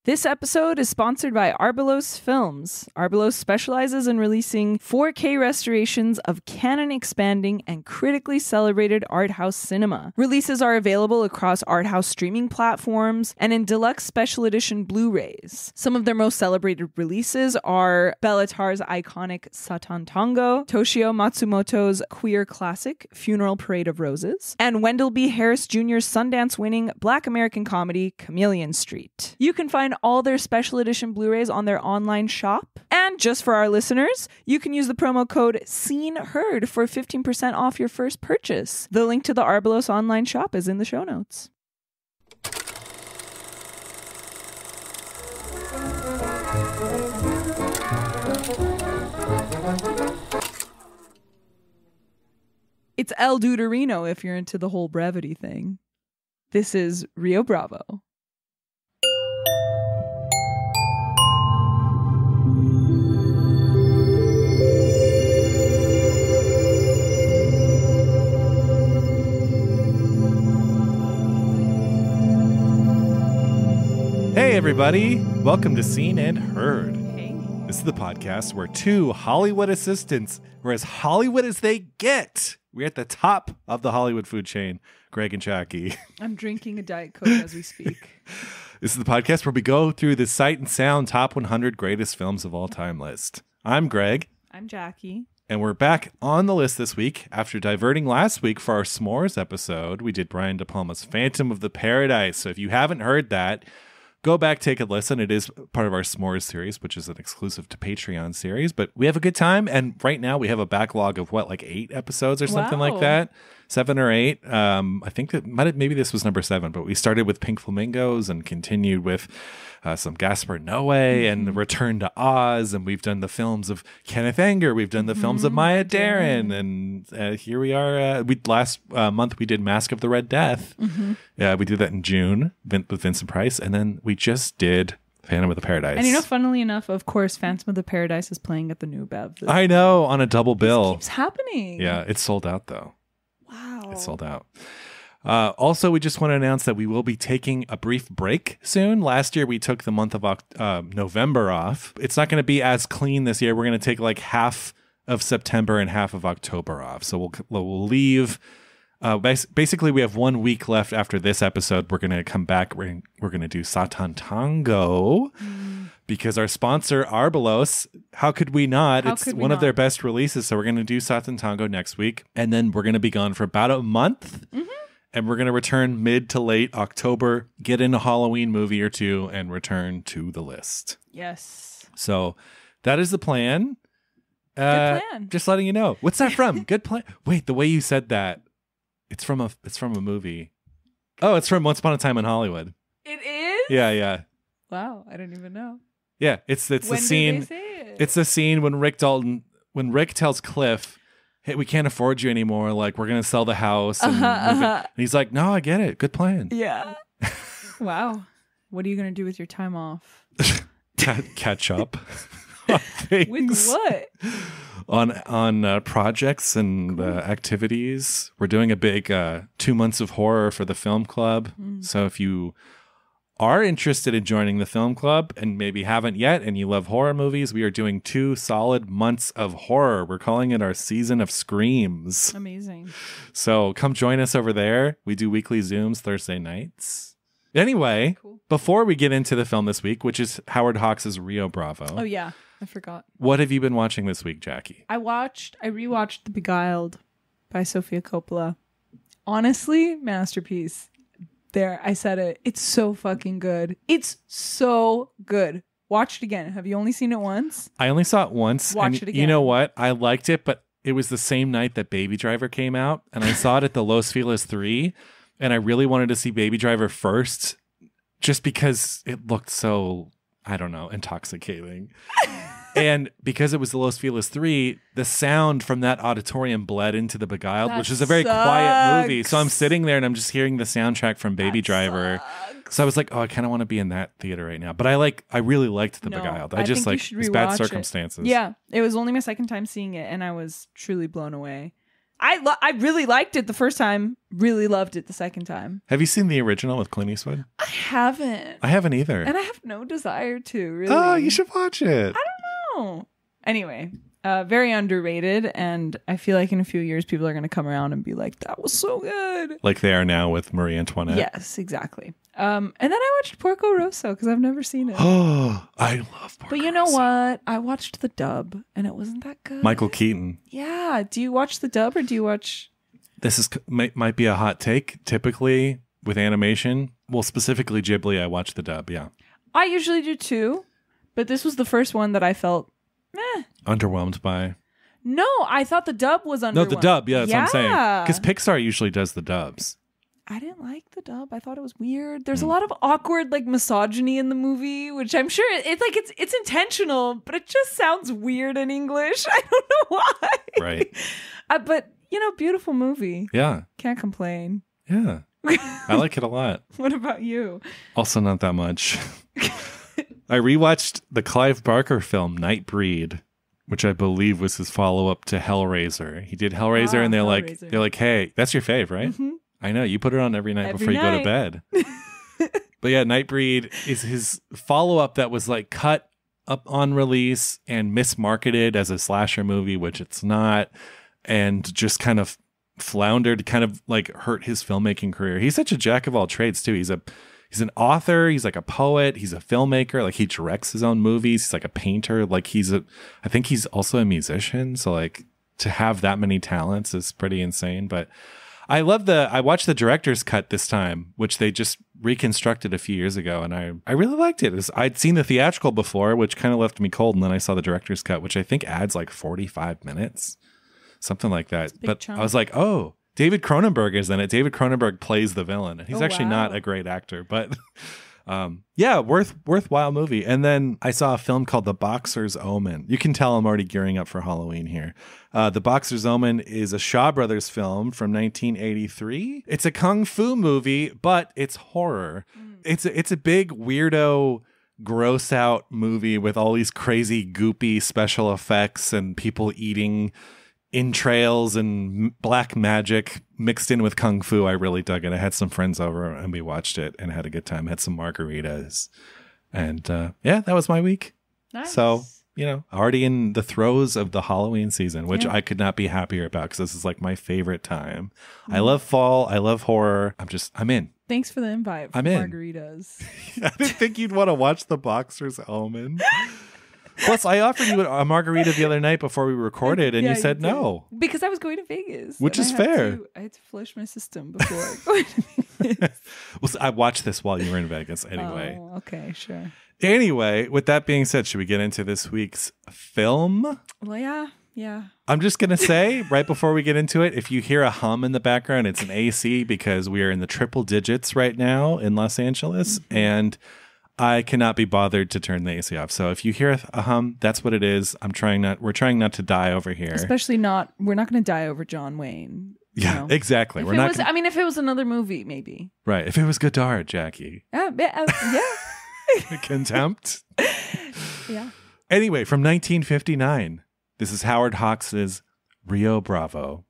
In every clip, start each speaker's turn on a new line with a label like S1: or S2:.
S1: This episode is sponsored by Arbelos Films. Arbelos specializes in releasing 4K restorations of canon-expanding and critically celebrated art house cinema. Releases are available across art house streaming platforms and in deluxe special edition Blu-rays. Some of their most celebrated releases are Bellatar's iconic Satan Tango, Toshio Matsumoto's queer classic Funeral Parade of Roses, and Wendell B. Harris Jr.'s Sundance-winning Black American comedy Chameleon Street. You can find all their special edition Blu-rays on their online shop. And just for our listeners, you can use the promo code SEENHEARD for 15% off your first purchase. The link to the Arbelos online shop is in the show notes. It's El Duderino if you're into the whole brevity thing. This is Rio Bravo.
S2: Hey everybody, welcome to Seen and Heard.
S1: Hey.
S2: This is the podcast where two Hollywood assistants are as Hollywood as they get. We're at the top of the Hollywood food chain, Greg and Jackie.
S1: I'm drinking a Diet Coke as we speak.
S2: This is the podcast where we go through the Sight and Sound Top 100 Greatest Films of All Time list. I'm Greg.
S1: I'm Jackie.
S2: And we're back on the list this week after diverting last week for our s'mores episode. We did Brian De Palma's Phantom of the Paradise. So if you haven't heard that, go back, take a listen. It is part of our S'mores series, which is an exclusive to Patreon series. But we have a good time. And right now we have a backlog of like 8 episodes or something like that. 7 or 8. I think that maybe this was number 7. But we started with Pink Flamingos and continued with some Gaspar Noé and Return to Oz. And we've done the films of Kenneth Anger. We've done the films of Maya Deren. And here we are. Last month we did Mask of the Red Death. We did that in June with Vincent Price. And then we just did Phantom of the Paradise.
S1: And funnily enough, of course, Phantom of the Paradise is playing at the New Bev.
S2: I know, on a double bill.
S1: This keeps happening.
S2: Yeah, it's sold out though.
S1: Wow.
S2: It's sold out. Also, we just want to announce that we will be taking a brief break soon. Last year, we took the month of November off. It's not going to be as clean this year. We're going to take like half of September and half of October off. So we'll leave. Basically, we have 1 week left after this episode. We're going to come back. We're going to do Satan Tango because our sponsor, Arbelos, how could we not? It's one of their best releases. So we're going to do Satan Tango next week. And then we're going to be gone for about a month. And we're going to return mid to late October, get in a Halloween movie or two, and return to the list.
S1: Yes.
S2: So that is the plan.
S1: Good plan.
S2: Just letting you know. What's that from? Good plan. Wait, the way you said that. It's from a movie. Oh, it's from Once Upon a Time in Hollywood.
S1: It is?
S2: Yeah.
S1: Wow, I didn't even know.
S2: Yeah, it's the scene.
S1: Did they say it?
S2: It's the scene when Rick tells Cliff, "Hey, we can't afford you anymore. Like, we're gonna sell the house." And, and he's like, "No, I get it. Good plan."
S1: Yeah. Wow. What are you gonna do with your time off?
S2: Catch up. With
S1: what?
S2: On projects and activities. We're doing a big 2 months of horror for the film club. So if you are interested in joining the film club and maybe haven't yet and you love horror movies, we are doing 2 solid months of horror. We're calling it our season of screams.
S1: Amazing.
S2: So come join us over there. We do weekly Zooms Thursday nights. Anyway,
S1: Cool.
S2: Before we get into the film this week, which is Howard Hawks' Rio Bravo.
S1: Oh yeah, I forgot.
S2: What have you been watching this week, Jackie?
S1: I rewatched The Beguiled by Sofia Coppola. Honestly, masterpiece. There, I said it. It's so fucking good. It's so good. Watch it again. Have you only seen it once?
S2: I only saw it once.
S1: Watch it again.
S2: You know what? I liked it, but it was the same night that Baby Driver came out, and I saw it at the Los Feliz 3, and I really wanted to see Baby Driver first, just because it looked so, I don't know, intoxicating. And because it was the Los Feliz 3, the sound from that auditorium bled into The Beguiled, which is a very quiet movie. So I'm sitting there and I'm just hearing the soundtrack from Baby Driver. So I was like, oh, I kind of want to be in that theater right now. But I really liked The Beguiled. I just like, it's bad circumstances.
S1: Yeah, it was only my second time seeing it and I was truly blown away. I really liked it the first time, really loved it the second time.
S2: Have you seen the original with Clint Eastwood?
S1: I haven't.
S2: I haven't either.
S1: And I have no desire to, really.
S2: Oh, you should watch it.
S1: I don't know. Anyway, very underrated, and I feel like in a few years people are going to come around and be like, that was so good.
S2: Like they are now with Marie Antoinette.
S1: Yes, exactly. And then I watched Porco Rosso because I've never seen it.
S2: Oh, I love Porco
S1: But you know
S2: Rosso.
S1: what? I watched the dub, and it wasn't that good.
S2: Michael Keaton.
S1: Yeah. Do you watch the dub, or do you watch...
S2: This might be a hot take. Typically, with animation, well, specifically Ghibli, I watch the dub, yeah.
S1: I usually do too, but this was the first one that I felt,
S2: Underwhelmed by.
S1: No, I thought the dub was underwhelmed.
S2: No, the dub, yeah, that's what I'm saying.
S1: Yeah.
S2: Because Pixar usually does the dubs.
S1: I didn't like the dub. I thought it was weird. There's a lot of awkward like misogyny in the movie, which I'm sure it's intentional, but it just sounds weird in English. I don't know why.
S2: Right.
S1: But beautiful movie.
S2: Yeah.
S1: Can't complain.
S2: Yeah. I like it a lot.
S1: What about you?
S2: Also not that much. I rewatched the Clive Barker film Nightbreed, which I believe was his follow-up to Hellraiser. He did Hellraiser, and they're like, hey, that's your fave, right?
S1: Mm-hmm.
S2: I know, you put it on every night before you go to bed. But yeah, Nightbreed is his follow-up that was like cut up on release and mismarketed as a slasher movie, which it's not, and just kind of floundered, kind of like hurt his filmmaking career. He's such a jack of all trades too. He's an author, he's like a poet, he's a filmmaker, like he directs his own movies, he's like a painter, like I think he's also a musician, so like to have that many talents is pretty insane. But I watched the director's cut this time, which they just reconstructed a few years ago, and I really liked it. I'd seen the theatrical before, which kind of left me cold, and then I saw the director's cut, which I think adds like 45 minutes, something like that. But chunk. I was like, oh, David Cronenberg is in it. David Cronenberg plays the villain, and he's actually not a great actor, but yeah, worthwhile movie. And then I saw a film called The Boxer's Omen. You can tell I'm already gearing up for Halloween here. The Boxer's Omen is a Shaw Brothers film from 1983. It's a kung fu movie, but it's horror. It's a big weirdo, gross out movie with all these crazy goopy special effects and people eating entrails and black magic mixed in with kung fu. I really dug it. I had some friends over and we watched it and had a good time. Had some margaritas, and yeah, that was my week.
S1: Nice.
S2: So already in the throes of the Halloween season, which I could not be happier about because this is like my favorite time. I love fall. I love horror. I'm in.
S1: Thanks for the invite.
S2: I'm in.
S1: Margaritas.
S2: I didn't think you'd want to watch The Boxer's Omen. Plus, I offered you a margarita the other night before we recorded, and you said no.
S1: Because I was going to Vegas.
S2: Which is fair.
S1: I had to flush my system before I go to Vegas.
S2: Well, I watched this while you were in Vegas anyway.
S1: Oh, okay, sure.
S2: Anyway, with that being said, should we get into this week's film?
S1: Well, yeah.
S2: I'm just going to say, right before we get into it, if you hear a hum in the background, it's an AC because we are in the triple digits right now in Los Angeles, and I cannot be bothered to turn the AC off. So if you hear a hum, that's what it is. We're trying not to die over here.
S1: Especially we're not going to die over John Wayne.
S2: Yeah, exactly.
S1: If it was another movie, maybe.
S2: Right. If it was Godard, Jackie.
S1: Yeah.
S2: Contempt.
S1: Yeah.
S2: Anyway, from 1959, this is Howard Hawks' Rio Bravo.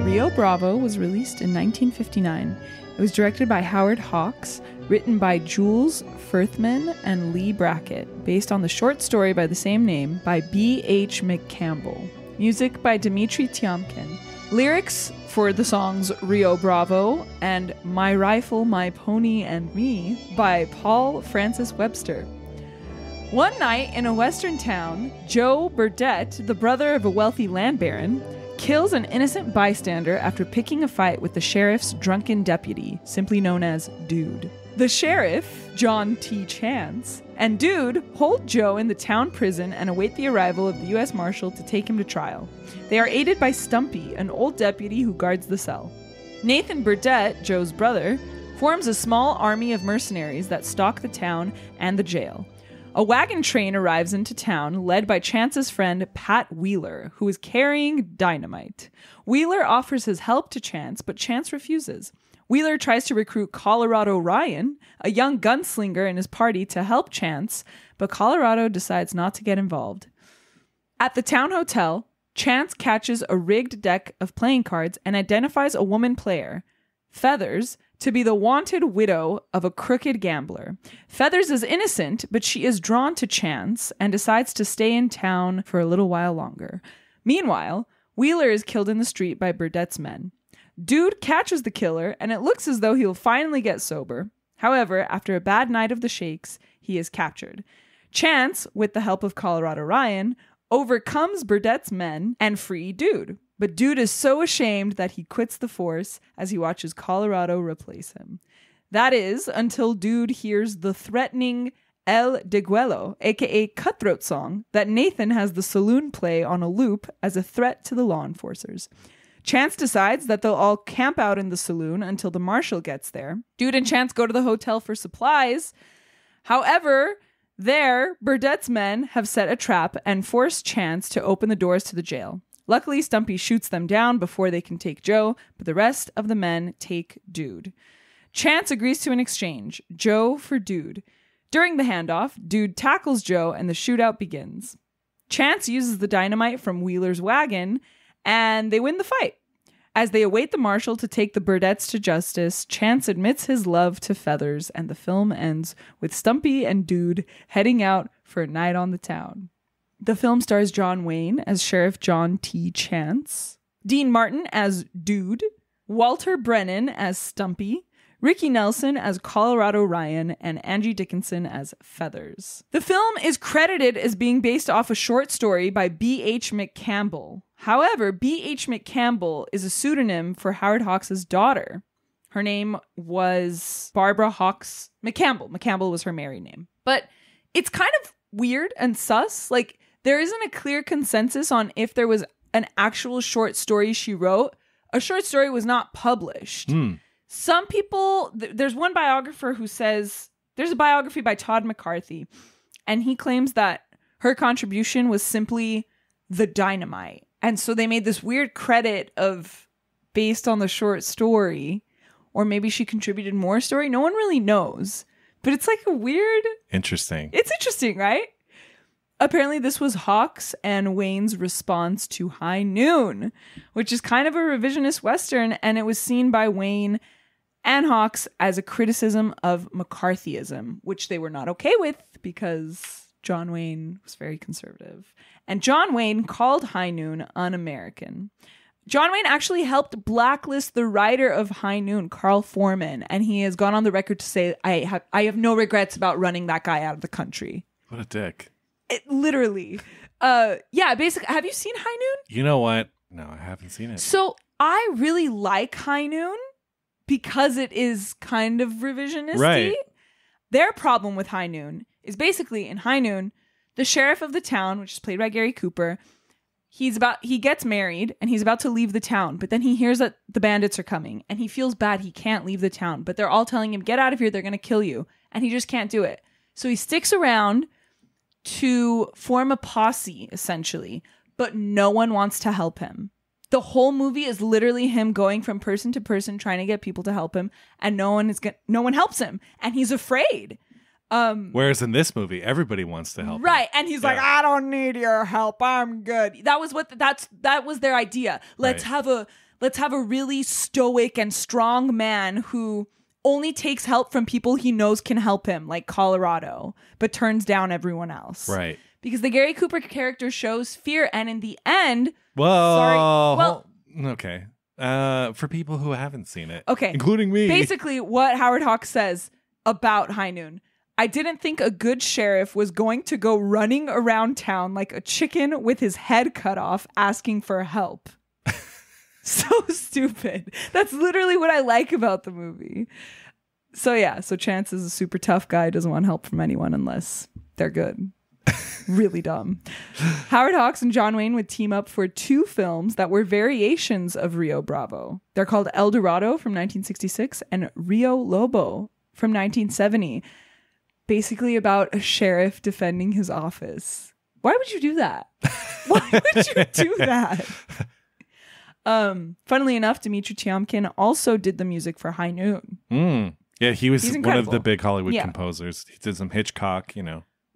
S1: Rio Bravo was released in 1959. It was directed by Howard Hawks, written by Jules Furthman and Lee Brackett, based on the short story by the same name by B.H. McCampbell. Music by Dmitri Tiomkin. Lyrics for the songs Rio Bravo and My Rifle, My Pony and Me by Paul Francis Webster. One night in a western town, Joe Burdett, the brother of a wealthy land baron, kills an innocent bystander after picking a fight with the sheriff's drunken deputy, simply known as Dude. The sheriff, John T. Chance, and Dude hold Joe in the town prison and await the arrival of the U.S. Marshal to take him to trial. They are aided by Stumpy, an old deputy who guards the cell. Nathan Burdett, Joe's brother, forms a small army of mercenaries that stalk the town and the jail. A wagon train arrives into town, led by Chance's friend Pat Wheeler, who is carrying dynamite. Wheeler offers his help to Chance, but Chance refuses. Wheeler tries to recruit Colorado Ryan, a young gunslinger in his party, to help Chance, but Colorado decides not to get involved. At the town hotel, Chance catches a rigged deck of playing cards and identifies a woman player, Feathers, to be the wanted widow of a crooked gambler. Feathers is innocent, but she is drawn to Chance and decides to stay in town for a little while longer. Meanwhile, Wheeler is killed in the street by Burdett's men. Dude catches the killer, and it looks as though he'll finally get sober. However, after a bad night of the shakes, he is captured. Chance, with the help of Colorado Ryan, overcomes Burdett's men and free Dude. But Dude is so ashamed that he quits the force as he watches Colorado replace him. That is, until Dude hears the threatening El Deguelo, aka Cutthroat song, that Nathan has the saloon play on a loop as a threat to the law enforcers. Chance decides that they'll all camp out in the saloon until the marshal gets there. Dude and Chance go to the hotel for supplies. However, there, Burdett's men have set a trap and force Chance to open the doors to the jail. Luckily, Stumpy shoots them down before they can take Joe, but the rest of the men take Dude. Chance agrees to an exchange, Joe for Dude. During the handoff, Dude tackles Joe and the shootout begins. Chance uses the dynamite from Wheeler's wagon, and they win the fight. As they await the marshal to take the Burdetts to justice, Chance admits his love to Feathers, and the film ends with Stumpy and Dude heading out for a night on the town. The film stars John Wayne as Sheriff John T. Chance, Dean Martin as Dude, Walter Brennan as Stumpy, Ricky Nelson as Colorado Ryan, and Angie Dickinson as Feathers. The film is credited as being based off a short story by B.H. McCampbell. However, B.H. McCampbell is a pseudonym for Howard Hawks' daughter. Her name was Barbara Hawks McCampbell. McCampbell was her married name. But it's kind of weird and sus. Like, there isn't a clear consensus on if there was an actual short story she wrote. A short story was not published. Some people, there's one biographer who says, there's a biography by Todd McCarthy, and he claims that her contribution was simply the dynamite. And so they made this weird credit of based on the short story, or maybe she contributed more story. No one really knows, but it's like a weird...
S2: Interesting.
S1: It's interesting, right? Apparently, this was Hawks and Wayne's response to High Noon, which is kind of a revisionist Western, and it was seen by Wayne and Hawks as a criticism of McCarthyism, which they were not okay with because John Wayne was very conservative. And John Wayne called High Noon un-American. John Wayne actually helped blacklist the writer of High Noon, Carl Foreman, and he has gone on the record to say, I have no regrets about running that guy out of the country.
S2: What a dick.
S1: It literally. Yeah, basically. Have you seen High Noon?
S2: You know what? No, I haven't seen it.
S1: So I really like High Noon because it is kind of revisionisty.
S2: Right.
S1: Their problem with High Noon is basically in High Noon, the sheriff of the town, which is played by Gary Cooper, he gets married and he's about to leave the town, but then he hears that the bandits are coming and he feels bad. He can't leave the town, but they're all telling him, get out of here. They're going to kill you. And he just can't do it. So he sticks around to form a posse, essentially, but no one wants to help him. The whole movie is literally him going from person to person trying to get people to help him, and no one helps him, and he's afraid.
S2: Whereas in this movie, everybody wants to help
S1: right,
S2: him.
S1: and he's like, I don't need your help, I'm good. That was their idea. Let's have a really stoic and strong man who only takes help from people he knows can help him, like Colorado, but turns down everyone else.
S2: Right.
S1: Because the Gary Cooper character shows fear, and in the end...
S2: okay. For people who haven't seen it.
S1: Okay.
S2: Including me.
S1: Basically, what Howard Hawks says about High Noon. I didn't think a good sheriff was going to go running around town like a chicken with his head cut off asking for help. So stupid. That's literally what I like about the movie. So Chance is a super tough guy, doesn't want help from anyone unless they're good. Really dumb. Howard Hawks and John Wayne would team up for 2 films that were variations of Rio Bravo. They're called El Dorado from 1966 and Rio Lobo from 1970. Basically about a sheriff defending his office. Why would you do that? Why would you do that? Funnily enough, Dmitry Tiomkin also did the music for High Noon.
S2: Yeah, he's one of the big Hollywood composers. He did some Hitchcock,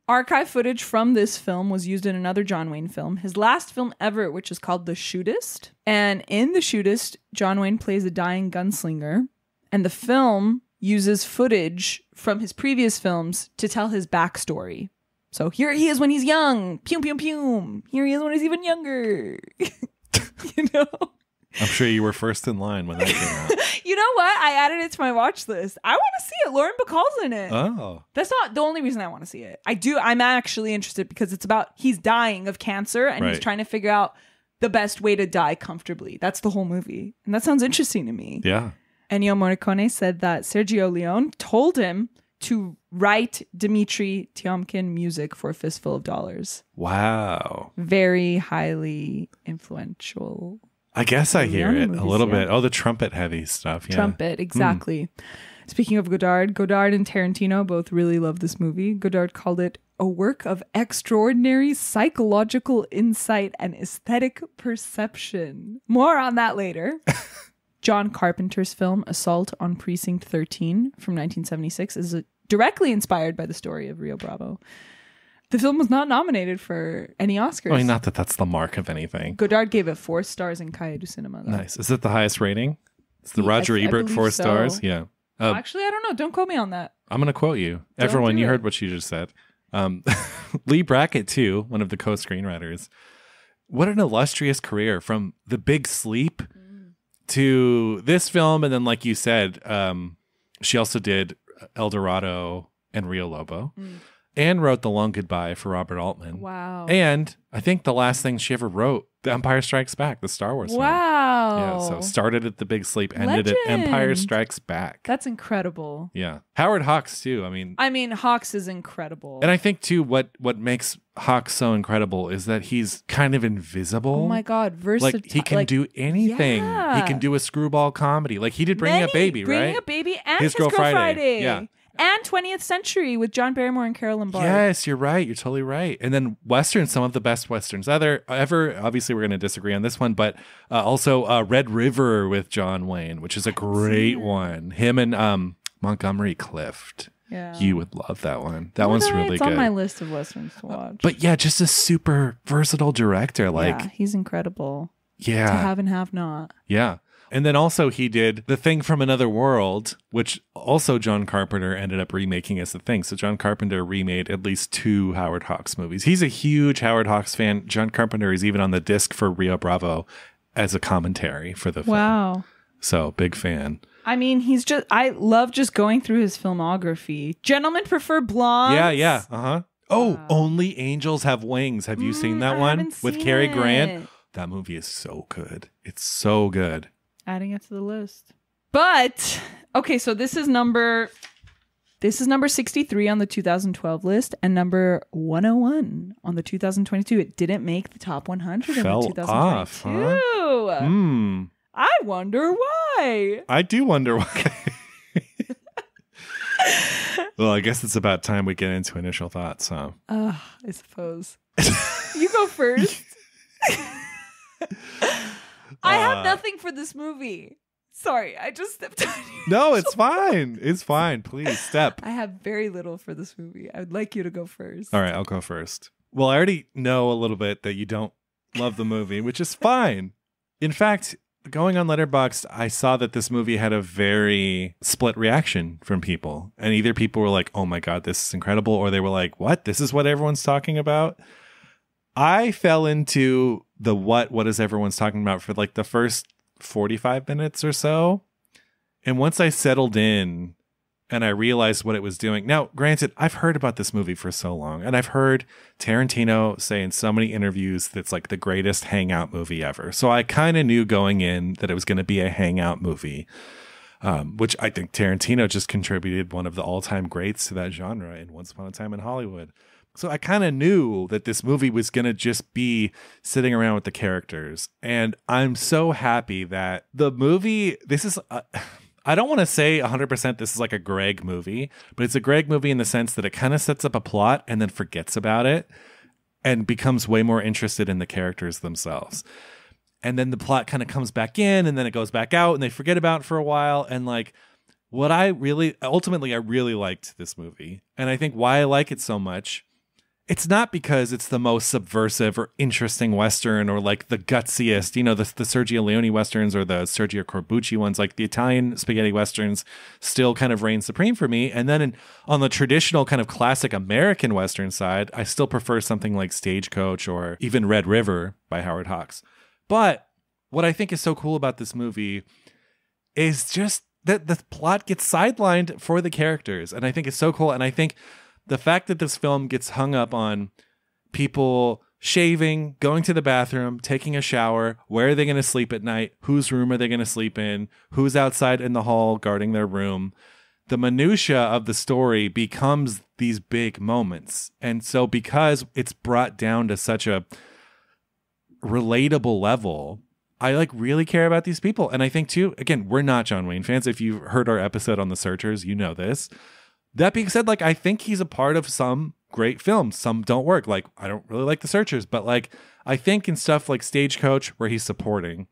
S1: Archive footage from this film was used in another John Wayne film, his last film ever, which is called The Shootist. And in The Shootist, John Wayne plays a dying gunslinger. And the film uses footage from his previous films to tell his backstory. So here he is when he's young. Pew, pew, pew. Here he is when he's even younger.
S2: I'm sure you were first in line when that came out.
S1: You know what? I added it to my watch list. I want to see it. Lauren Bacall's in it.
S2: Oh.
S1: That's not the only reason I want to see it. I'm actually interested because it's about he's dying of cancer and he's trying to figure out the best way to die comfortably. That's the whole movie. And that sounds interesting to me.
S2: Yeah.
S1: Ennio Morricone said that Sergio Leone told him to write Dmitry Tiomkin music for A Fistful of Dollars.
S2: Wow.
S1: Very highly influential.
S2: I guess I hear it a little bit. Oh, the trumpet heavy stuff. Yeah.
S1: Trumpet, exactly. Speaking of Godard and Tarantino both really love this movie. Godard called it a work of extraordinary psychological insight and aesthetic perception. More on that later. John Carpenter's film Assault on Precinct 13 from 1976 is directly inspired by the story of Rio Bravo. The film was not nominated for any Oscars.
S2: I mean, not that that's the mark of anything.
S1: Godard gave it 4 stars in Cahiers du Cinema. Though.
S2: Nice. Is it the highest rating? It's the Roger Ebert 4 stars? Yeah.
S1: Actually, I don't know. Don't quote me on that.
S2: I'm going to quote you. Everyone, you heard what she just said. Lee Brackett, too, one of the co-screenwriters. What an illustrious career from The Big Sleep to this film. And then, like you said, she also did El Dorado and Rio Lobo. And wrote The Long Goodbye for Robert Altman.
S1: Wow.
S2: And I think the last thing she ever wrote, The Empire Strikes Back, the Star Wars film.
S1: Wow.
S2: Yeah, so started at The Big Sleep, ended at Empire Strikes Back.
S1: That's incredible.
S2: Yeah. Howard Hawks, too.
S1: I mean, Hawks is incredible.
S2: And I think, too, what makes Hawks so incredible is that he's kind of invisible.
S1: Oh, my God. Versatile.
S2: Like, he can do anything.
S1: Yeah.
S2: He can do a screwball comedy. Like, he did Bringing a Baby, right?
S1: Bringing a Baby and His Girl Friday. Yeah. And 20th Century with John Barrymore and Carol Lombard.
S2: Yes, you're right. You're totally right. And then Westerns, some of the best Westerns ever. Obviously, we're going to disagree on this one, but also Red River with John Wayne, which is a great one. Him and Montgomery Clift.
S1: Yeah.
S2: You would love that one. That one's really good.
S1: It's on my list of Westerns to watch.
S2: But yeah, just a super versatile director.
S1: Yeah, he's incredible.
S2: Yeah.
S1: To have and have not.
S2: Yeah. And then also he did The Thing from Another World, which also John Carpenter ended up remaking as The Thing. So John Carpenter remade at least 2 Howard Hawks movies. He's a huge Howard Hawks fan. John Carpenter is even on the disc for Rio Bravo as a commentary for the film.
S1: Wow.
S2: So big fan.
S1: I mean, I love just going through his filmography. Gentlemen Prefer Blondes.
S2: Yeah. Uh-huh. Oh, Only Angels Have Wings. Have you seen that one? With Cary Grant? That movie is so good. It's so good.
S1: Adding it to the list. But, okay, so this is number 63 on the 2012 list and number 101 on the 2022. It didn't make the top 100
S2: Fell
S1: in the 2022.
S2: off, huh?
S1: I wonder why.
S2: I do wonder why. Well, I guess it's about time we get into initial thoughts, huh?
S1: I suppose. You go first. I have nothing for this movie. Sorry, I just stepped on you.
S2: No, it's fine. It's fine. Please step.
S1: I have very little for this movie. I would like you to go first.
S2: All right, I'll go first. Well, I already know a little bit that you don't love the movie, which is fine. In fact, going on Letterboxd, I saw that this movie had a very split reaction from people. And either people were like, oh my God, this is incredible. Or they were like, what? This is what everyone's talking about? I fell into the what is everyone's talking about for like the first 45 minutes or so. And once I settled in and I realized what it was doing. Now, granted, I've heard about this movie for so long, and I've heard Tarantino say in so many interviews that it's like the greatest hangout movie ever. So I kind of knew going in that it was going to be a hangout movie. which I think Tarantino just contributed one of the all-time greats to that genre in Once Upon a Time in Hollywood. So I kind of knew that this movie was going to just be sitting around with the characters. And I'm so happy that the movie, this is, I don't want to say 100% this is like a Greg movie, but it's a Greg movie in the sense that it kind of sets up a plot and then forgets about it and becomes way more interested in the characters themselves. And then the plot kind of comes back in and then it goes back out and they forget about it for a while. And like what I really liked this movie. And I think why I like it so much, it's not because it's the most subversive or interesting Western or like the gutsiest, you know, the Sergio Leone Westerns or the Sergio Corbucci ones, like the Italian spaghetti Westerns still kind of reign supreme for me. And then on the traditional kind of classic American Western side, I still prefer something like Stagecoach or even Red River by Howard Hawks. But what I think is so cool about this movie is just that the plot gets sidelined for the characters. And I think it's so cool. And I think the fact that this film gets hung up on people shaving, going to the bathroom, taking a shower, where are they going to sleep at night, whose room are they going to sleep in, who's outside in the hall guarding their room, the minutia of the story becomes these big moments. And so because it's brought down to such a relatable level, I like really care about these people. And I think too, again, we're not John Wayne fans. If you've heard our episode on The Searchers, you know this. That being said, like, I think he's a part of some great films. Some don't work. Like, I don't really like The Searchers, but like, I think in stuff like Stagecoach, where he's supporting,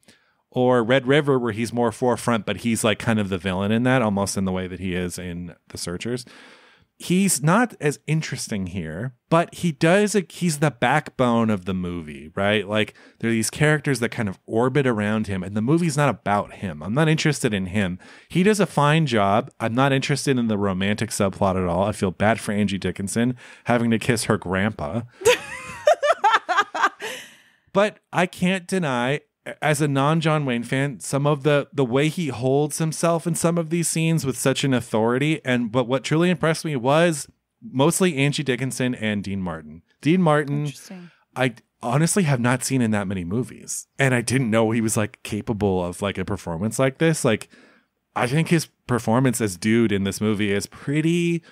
S2: or Red River, where he's more forefront, but he's like kind of the villain in that, almost in the way that he is in The Searchers. He's not as interesting here, but he's the backbone of the movie, right? Like there are these characters that kind of orbit around him and the movie's not about him. I'm not interested in him. He does a fine job. I'm not interested in the romantic subplot at all. I feel bad for Angie Dickinson having to kiss her grandpa. But I can't deny, as a non-John Wayne fan, some of the way he holds himself in some of these scenes with such an authority. But what truly impressed me was mostly Angie Dickinson and Dean Martin. Dean Martin, I honestly have not seen in that many movies. And I didn't know he was like capable of like a performance like this. Like, I think his performance as Dude in this movie is pretty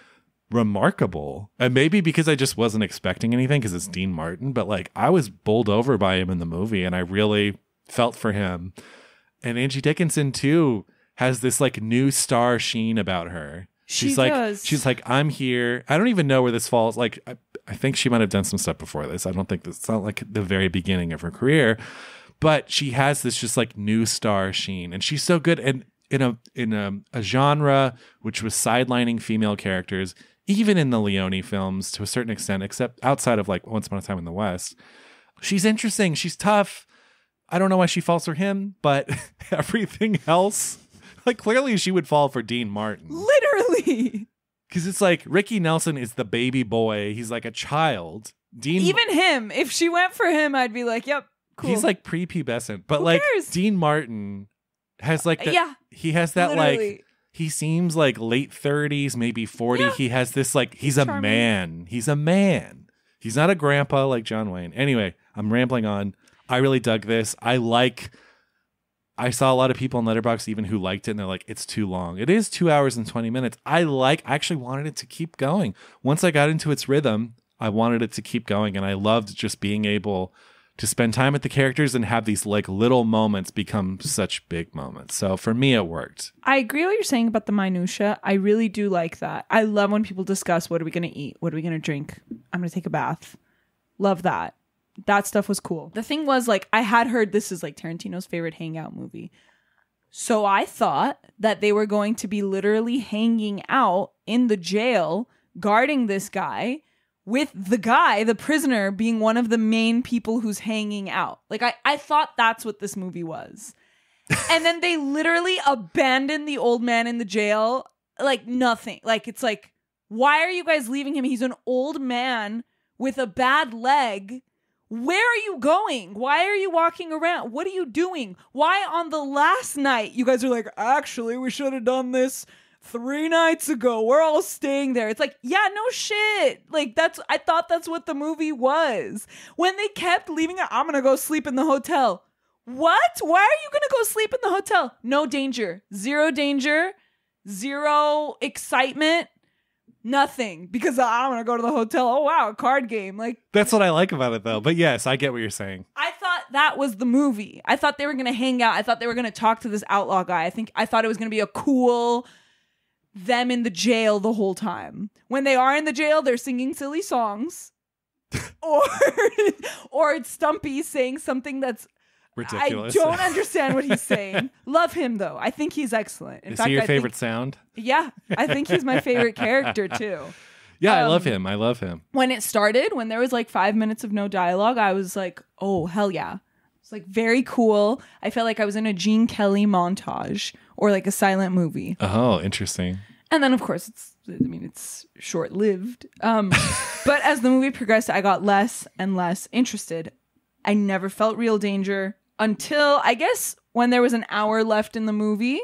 S2: remarkable. And maybe because I just wasn't expecting anything because it's Dean Martin, but like I was bowled over by him in the movie and I really felt for him. And Angie Dickinson too has this like new star sheen about her. She's like, I'm here. I don't even know where this falls. Like, I think she might have done some stuff before this. I don't think it's not like the very beginning of her career, but she has this just like new star sheen, and she's so good. And in a genre which was sidelining female characters, even in the Leone films to a certain extent, except outside of like Once Upon a Time in the West, she's interesting. She's tough. I don't know why she falls for him, but everything else, like clearly she would fall for Dean Martin.
S1: Literally.
S2: Because it's like Ricky Nelson is the baby boy. He's like a child.
S1: Even him, if she went for him, I'd be like, yep, cool.
S2: He's like prepubescent. But
S1: Who
S2: like
S1: cares?
S2: Dean Martin has like he has that
S1: literally.
S2: Like, he seems like late 30s, maybe 40. Yeah. He has this like, he's charming. A man. He's a man. He's not a grandpa like John Wayne. Anyway, I'm rambling on. I really dug this. I saw a lot of people on Letterboxd even who liked it and they're like, it's too long. It is 2 hours and 20 minutes. I actually wanted it to keep going. Once I got into its rhythm, I wanted it to keep going. And I loved just being able to spend time with the characters and have these like little moments become such big moments. So for me, it worked.
S1: I agree what you're saying about the minutia. I really do like that. I love when people discuss, what are we going to eat? What are we going to drink? I'm going to take a bath. Love that. That stuff was cool. The thing was, like, I had heard this is like Tarantino's favorite hangout movie. So I thought that they were going to be literally hanging out in the jail, guarding this guy, with the prisoner, being one of the main people who's hanging out. Like, I thought that's what this movie was. And then they literally abandoned the old man in the jail. Like, nothing. Like, it's like, why are you guys leaving him? He's an old man with a bad leg. Where are you going? Why are you walking around? What are you doing? Why on the last night you guys are like, actually, we should have done this 3 nights ago. We're all staying there. It's like, yeah, no shit. Like, I thought that's what the movie was. When they kept leaving it, I'm going to go sleep in the hotel. What? Why are you going to go sleep in the hotel? No danger. Zero excitement. Nothing. Because I want to go to the hotel. Oh, wow, a card game. Like,
S2: that's what I like about it, though. But yes, I get what you're saying.
S1: I thought that was the movie. I thought they were going to hang out. I thought they were going to talk to this outlaw guy. I thought it was going to be a cool them in the jail the whole time. When they are in the jail, they're singing silly songs. or it's Stumpy saying something that's
S2: ridiculous.
S1: I don't understand what he's saying. Love him, though. I think he's excellent.
S2: Is he your favorite sound?
S1: Yeah, I think he's my favorite character, too.
S2: Yeah, I love him.
S1: When it started, when there was like 5 minutes of no dialogue, I was like, oh, hell yeah. It's like very cool. I felt like I was in a Gene Kelly montage or like a silent movie.
S2: Oh, interesting.
S1: And then, of course, it's short-lived. But as the movie progressed, I got less and less interested. I never felt real danger until, I guess, when there was an hour left in the movie.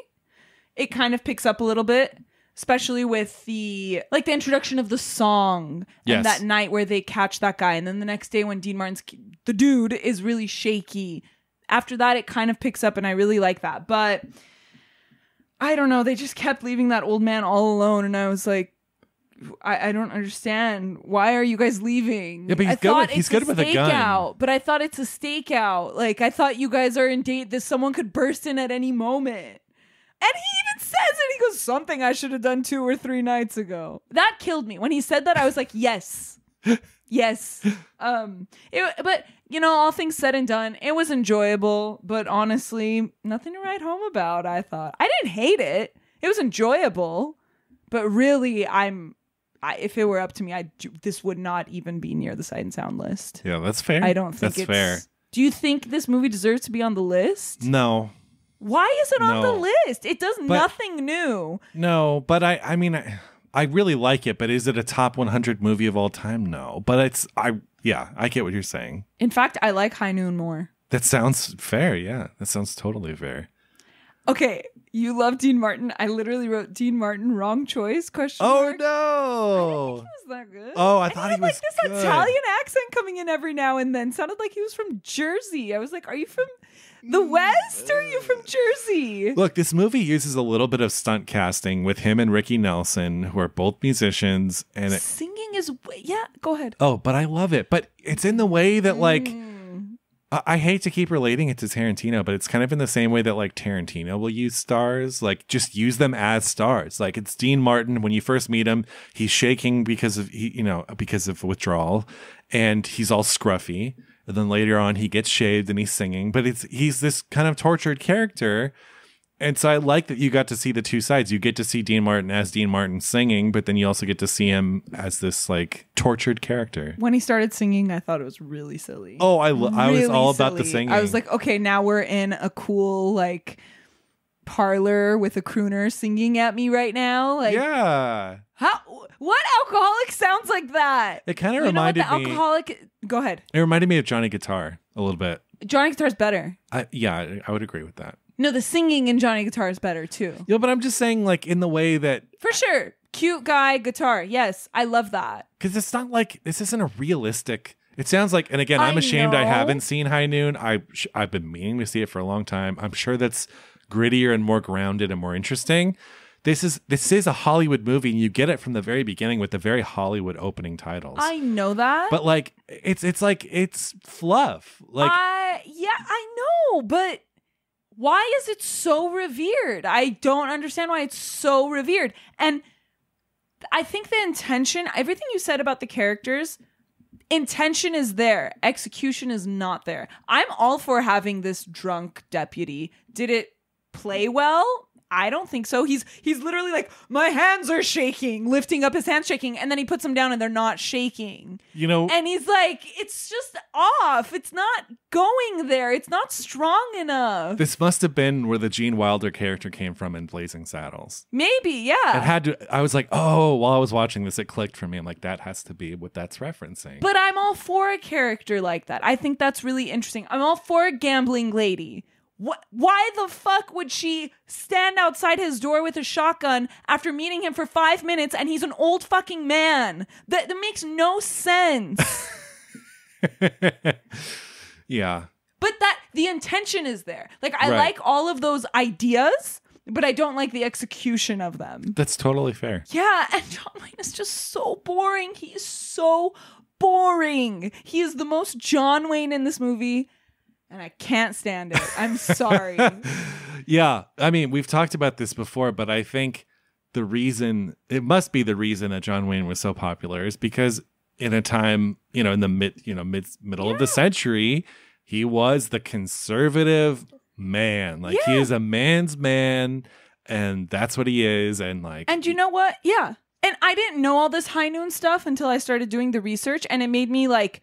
S1: It kind of picks up a little bit, especially with the introduction of the song and that night where they catch that guy. And then the next day when Dean Martin's, the dude is really shaky. After that, it kind of picks up and I really like that. But I don't know. They just kept leaving that old man all alone. And I was like, I don't understand. Why are you guys leaving?
S2: Yeah, but he's good with a gun.
S1: But I thought it's a stakeout. Like, I thought you guys are in date. Someone could burst in at any moment. And he even says it. He goes, something I should have done 2 or 3 nights ago. That killed me. When he said that, I was like, yes. Yes. But, you know, all things said and done, it was enjoyable. But honestly, nothing to write home about, I thought. I didn't hate it. It was enjoyable. But really, if it were up to me, this would not even be near the Sight and Sound list.
S2: Yeah, that's fair.
S1: I don't think
S2: that's fair.
S1: Do you think this movie deserves to be on the list?
S2: No.
S1: Why is it on the list? It does nothing new.
S2: No, but I mean, I really like it, but is it a top 100 movie of all time? No. But I get what you're saying.
S1: In fact, I like High Noon more.
S2: That sounds fair, yeah. That sounds totally fair.
S1: Okay, you love Dean Martin. I literally wrote Dean Martin, wrong choice, question mark.
S2: No.
S1: I didn't think he was that good.
S2: Oh, I thought he was
S1: like this
S2: good.
S1: Italian accent coming in every now and then. Sounded like he was from Jersey. I was like, are you from the West or are you from Jersey?
S2: Look, this movie uses a little bit of stunt casting with him and Ricky Nelson, who are both musicians. And
S1: singing is, go ahead.
S2: Oh, but I love it. But it's in the way that I hate to keep relating it to Tarantino, but it's kind of in the same way that like Tarantino will use stars, like just use them as stars. Like it's Dean Martin. When you first meet him, he's shaking because of withdrawal, and he's all scruffy. And then later on, he gets shaved and he's singing. But he's this kind of tortured character. And so I like that you got to see the two sides. You get to see Dean Martin as Dean Martin singing, but then you also get to see him as this like tortured character.
S1: When he started singing, I thought it was really silly.
S2: Oh, I was all about the singing.
S1: I was like, okay, now we're in a cool like parlor with a crooner singing at me right now. Like,
S2: yeah.
S1: What alcoholic sounds like that?
S2: It kind of reminded me.
S1: Go ahead.
S2: It reminded me of Johnny Guitar a little bit.
S1: Johnny Guitar's better.
S2: I would agree with that.
S1: No, the singing in Johnny Guitar is better too.
S2: Yeah, but I'm just saying, like, in the way that
S1: for sure, cute guy guitar. Yes, I love that.
S2: Because it's not like this isn't a realistic. It sounds like, and again, I'm ashamed I haven't seen High Noon. I've been meaning to see it for a long time. I'm sure that's grittier and more grounded and more interesting. This is a Hollywood movie, and you get it from the very beginning with the very Hollywood opening titles.
S1: I know that,
S2: but like it's fluff. Like,
S1: I know, but why is it so revered? I don't understand why it's so revered. And I think the intention, everything you said about the characters, intention is there. Execution is not there. I'm all for having this drunk deputy. Did it play well? I don't think so. He's literally like, my hands are shaking, lifting up his hands shaking, and then he puts them down and they're not shaking.
S2: You know,
S1: and he's like, it's just off. It's not going there. It's not strong enough.
S2: This must have been where the Gene Wilder character came from in Blazing Saddles.
S1: Maybe, yeah.
S2: It had to. I was like, oh, while I was watching this, it clicked for me. I'm like, that has to be what that's referencing.
S1: But I'm all for a character like that. I think that's really interesting. I'm all for a gambling lady. Why the fuck would she stand outside his door with a shotgun after meeting him for 5 minutes and he's an old fucking man? That makes no sense.
S2: Yeah.
S1: But the intention is there. Like, I
S2: Right.
S1: like all of those ideas, but I don't like the execution of them.
S2: That's totally fair.
S1: Yeah, and John Wayne is just so boring. He is so boring. He is the most John Wayne in this movie, and I can't stand it. I'm sorry.
S2: Yeah. I mean, we've talked about this before, but I think it must be the reason that John Wayne was so popular is because in a time, in the middle of the century, he was the conservative man. Like, he is a man's man, and that's what he is. And like,
S1: and you know what? Yeah. And I didn't know all this high noon stuff until I started doing the research, and it made me like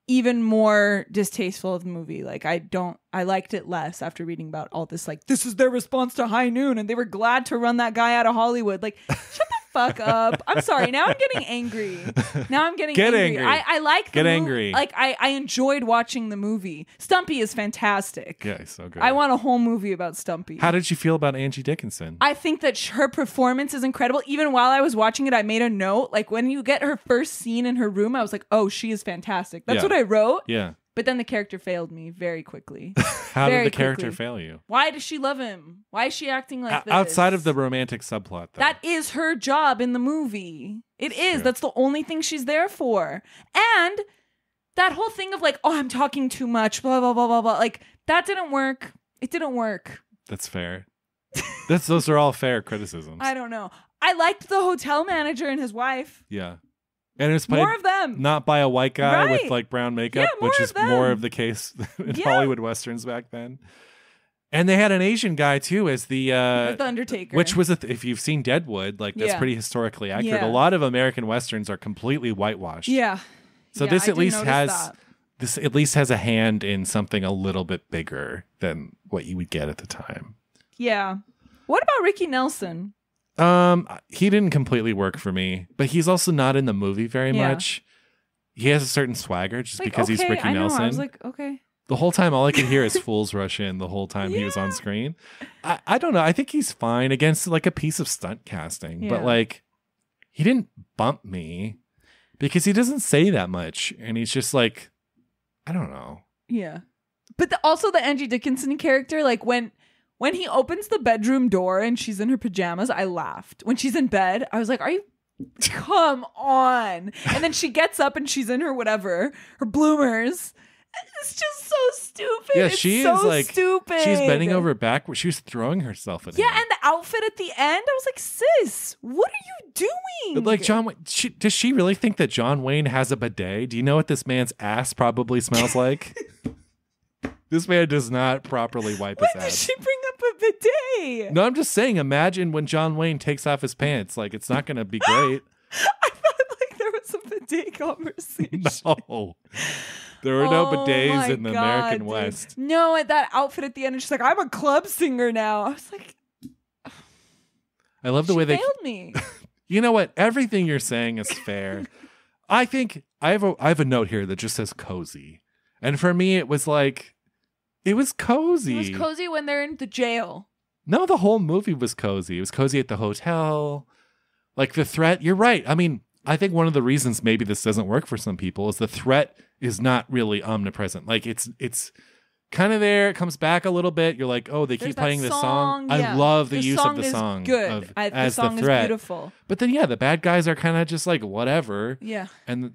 S1: even more distasteful of the movie. Like, I liked it less after reading about all this. Like, this is their response to High Noon, and they were glad to run that guy out of Hollywood. Like, shut the fuck up. I'm sorry. Now I'm getting angry.
S2: Get angry.
S1: I like the
S2: angry.
S1: Like, I enjoyed watching the movie. Stumpy is fantastic.
S2: Yeah, he's so good.
S1: I want a whole movie about Stumpy.
S2: How did you feel about Angie Dickinson?
S1: I think that her performance is incredible. Even while I was watching it, I made a note. Like, when you get her first scene in her room, I was like, oh, she is fantastic. That's what I wrote.
S2: Yeah.
S1: But then the character failed me very quickly.
S2: How did the character fail you?
S1: Why does she love him? Why is she acting like this?
S2: Outside of the romantic subplot, though.
S1: That is her job in the movie. It is. True. That's the only thing she's there for. And that whole thing of like, oh, I'm talking too much, blah, blah, blah, blah, blah. Like, that didn't work. It didn't work.
S2: That's fair. Those are all fair criticisms.
S1: I don't know. I liked the hotel manager and his wife.
S2: Yeah. And it was played
S1: more of them.
S2: Not by a white guy with like brown makeup, which is more of the case in Hollywood Westerns back then. And they had an Asian guy too as the
S1: Undertaker,
S2: which was if you've seen Deadwood, like that's pretty historically accurate. A lot of American Westerns are completely whitewashed.
S1: Yeah.
S2: So this at least has a hand in something a little bit bigger than what you would get at the time.
S1: Yeah. What about Ricky Nelson?
S2: He didn't completely work for me, but he's also not in the movie very much. He has a certain swagger just like, because he's Ricky Nelson.
S1: I was like, okay.
S2: The whole time, all I could hear is fools rush in the whole time he was on screen. I don't know. I think he's fine against like a piece of stunt casting, but like he didn't bump me because he doesn't say that much. And he's just like, I don't know.
S1: Yeah. But also the Angie Dickinson character, like when he opens the bedroom door and she's in her pajamas, I laughed. When she's in bed, I was like, come on. And then she gets up and she's in her bloomers. It's just so stupid.
S2: Yeah,
S1: she is like stupid.
S2: She's bending over backward. She was throwing herself at him.
S1: Yeah, and the outfit at the end, I was like, sis, what are you doing?
S2: Like John Wayne, does she really think that John Wayne has a bidet? Do you know what this man's ass probably smells like? This man does not properly wipe his ass.
S1: When did she bring up a bidet?
S2: No, I'm just saying, imagine when John Wayne takes off his pants. Like, it's not going to be great.
S1: I thought like there was a bidet conversation.
S2: No. There were no bidets in the American West.
S1: No, at that outfit at the end, and she's like, I'm a club singer now. I was like,
S2: I love the way they
S1: failed me.
S2: You know what? Everything you're saying is fair. I think I have a note here that just says cozy. And for me, it was like, it was cozy.
S1: It was cozy when they're in the jail.
S2: No, the whole movie was cozy. It was cozy at the hotel. Like the threat, you're right. I mean, I think one of the reasons maybe this doesn't work for some people is the threat is not really omnipresent. Like it's kind of there. It comes back a little bit. You're like, oh, they keep playing this song.
S1: Yeah.
S2: I love the use of the song.
S1: Good.
S2: As
S1: the song
S2: the threat.
S1: Is beautiful.
S2: But then, the bad guys are kind of just like whatever.
S1: Yeah.
S2: And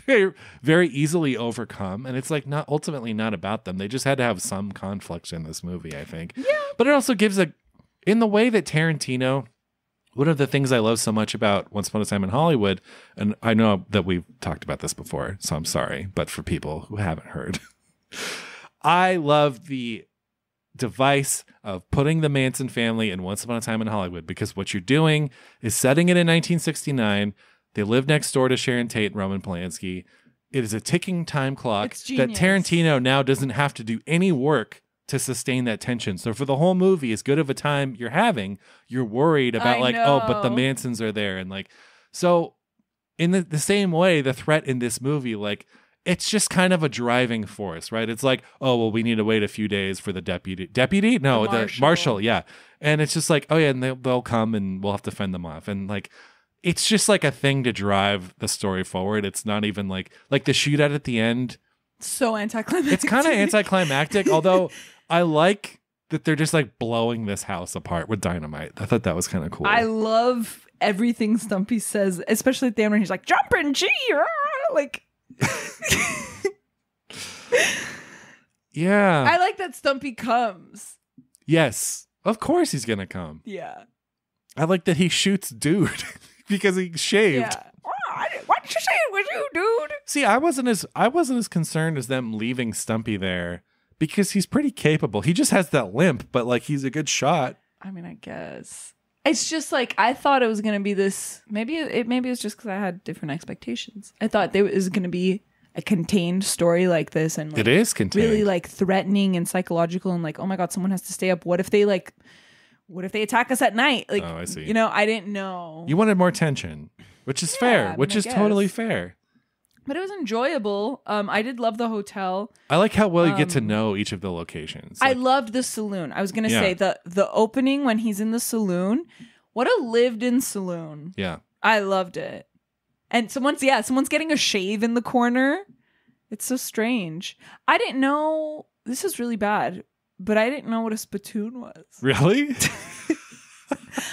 S2: they're very easily overcome. And it's like ultimately not about them. They just had to have some conflict in this movie, I think.
S1: Yeah.
S2: But it also gives in the way that Tarantino, one of the things I love so much about Once Upon a Time in Hollywood, and I know that we've talked about this before, so I'm sorry, but for people who haven't heard, I love the device of putting the Manson family in Once Upon a Time in Hollywood, because what you're doing is setting it in 1969. They live next door to Sharon Tate and Roman Polanski. It is a ticking time clock that Tarantino now doesn't have to do any work to sustain that tension. So for the whole movie, as good of a time you're having, you're worried about oh, but the Mansons are there. And like, so in the same way, the threat in this movie, like, it's just kind of a driving force, right? It's like, oh, well, we need to wait a few days for the deputy? No, the marshal. Yeah. And it's just like, oh yeah, and they'll come and we'll have to fend them off. And like, it's just like a thing to drive the story forward. It's not even like the shootout at the end
S1: So anticlimactic.
S2: It's kind of anticlimactic, although I like that they're just like blowing this house apart with dynamite. I thought that was kind of cool.
S1: I love everything Stumpy says, especially at the end when he's like, jumping G, like.
S2: Yeah.
S1: I like that Stumpy comes.
S2: Yes. Of course he's going to come.
S1: Yeah.
S2: I like that he shoots dude because he shaved.
S1: Yeah. What did you say it was you, dude?
S2: See, I wasn't as concerned as them leaving Stumpy there because he's pretty capable. He just has that limp, but like he's a good shot.
S1: I mean, I guess. It's just like I thought it was going to be this. Maybe it's just because I had different expectations. I thought there was going to be a contained story like this, and like,
S2: it is contained,
S1: really like threatening and psychological, and like, oh my god, someone has to stay up. What if they attack us at night? Like,
S2: oh, I see.
S1: You know, I didn't know.
S2: You wanted more tension, which is fair, which is totally fair.
S1: But it was enjoyable. I did love the hotel.
S2: I like how well you get to know each of the locations.
S1: I loved the saloon. I was gonna say the opening when he's in the saloon. What a lived-in saloon.
S2: Yeah,
S1: I loved it. And someone's getting a shave in the corner. It's so strange. I didn't know, this is really bad, but I didn't know what a spittoon was.
S2: Really?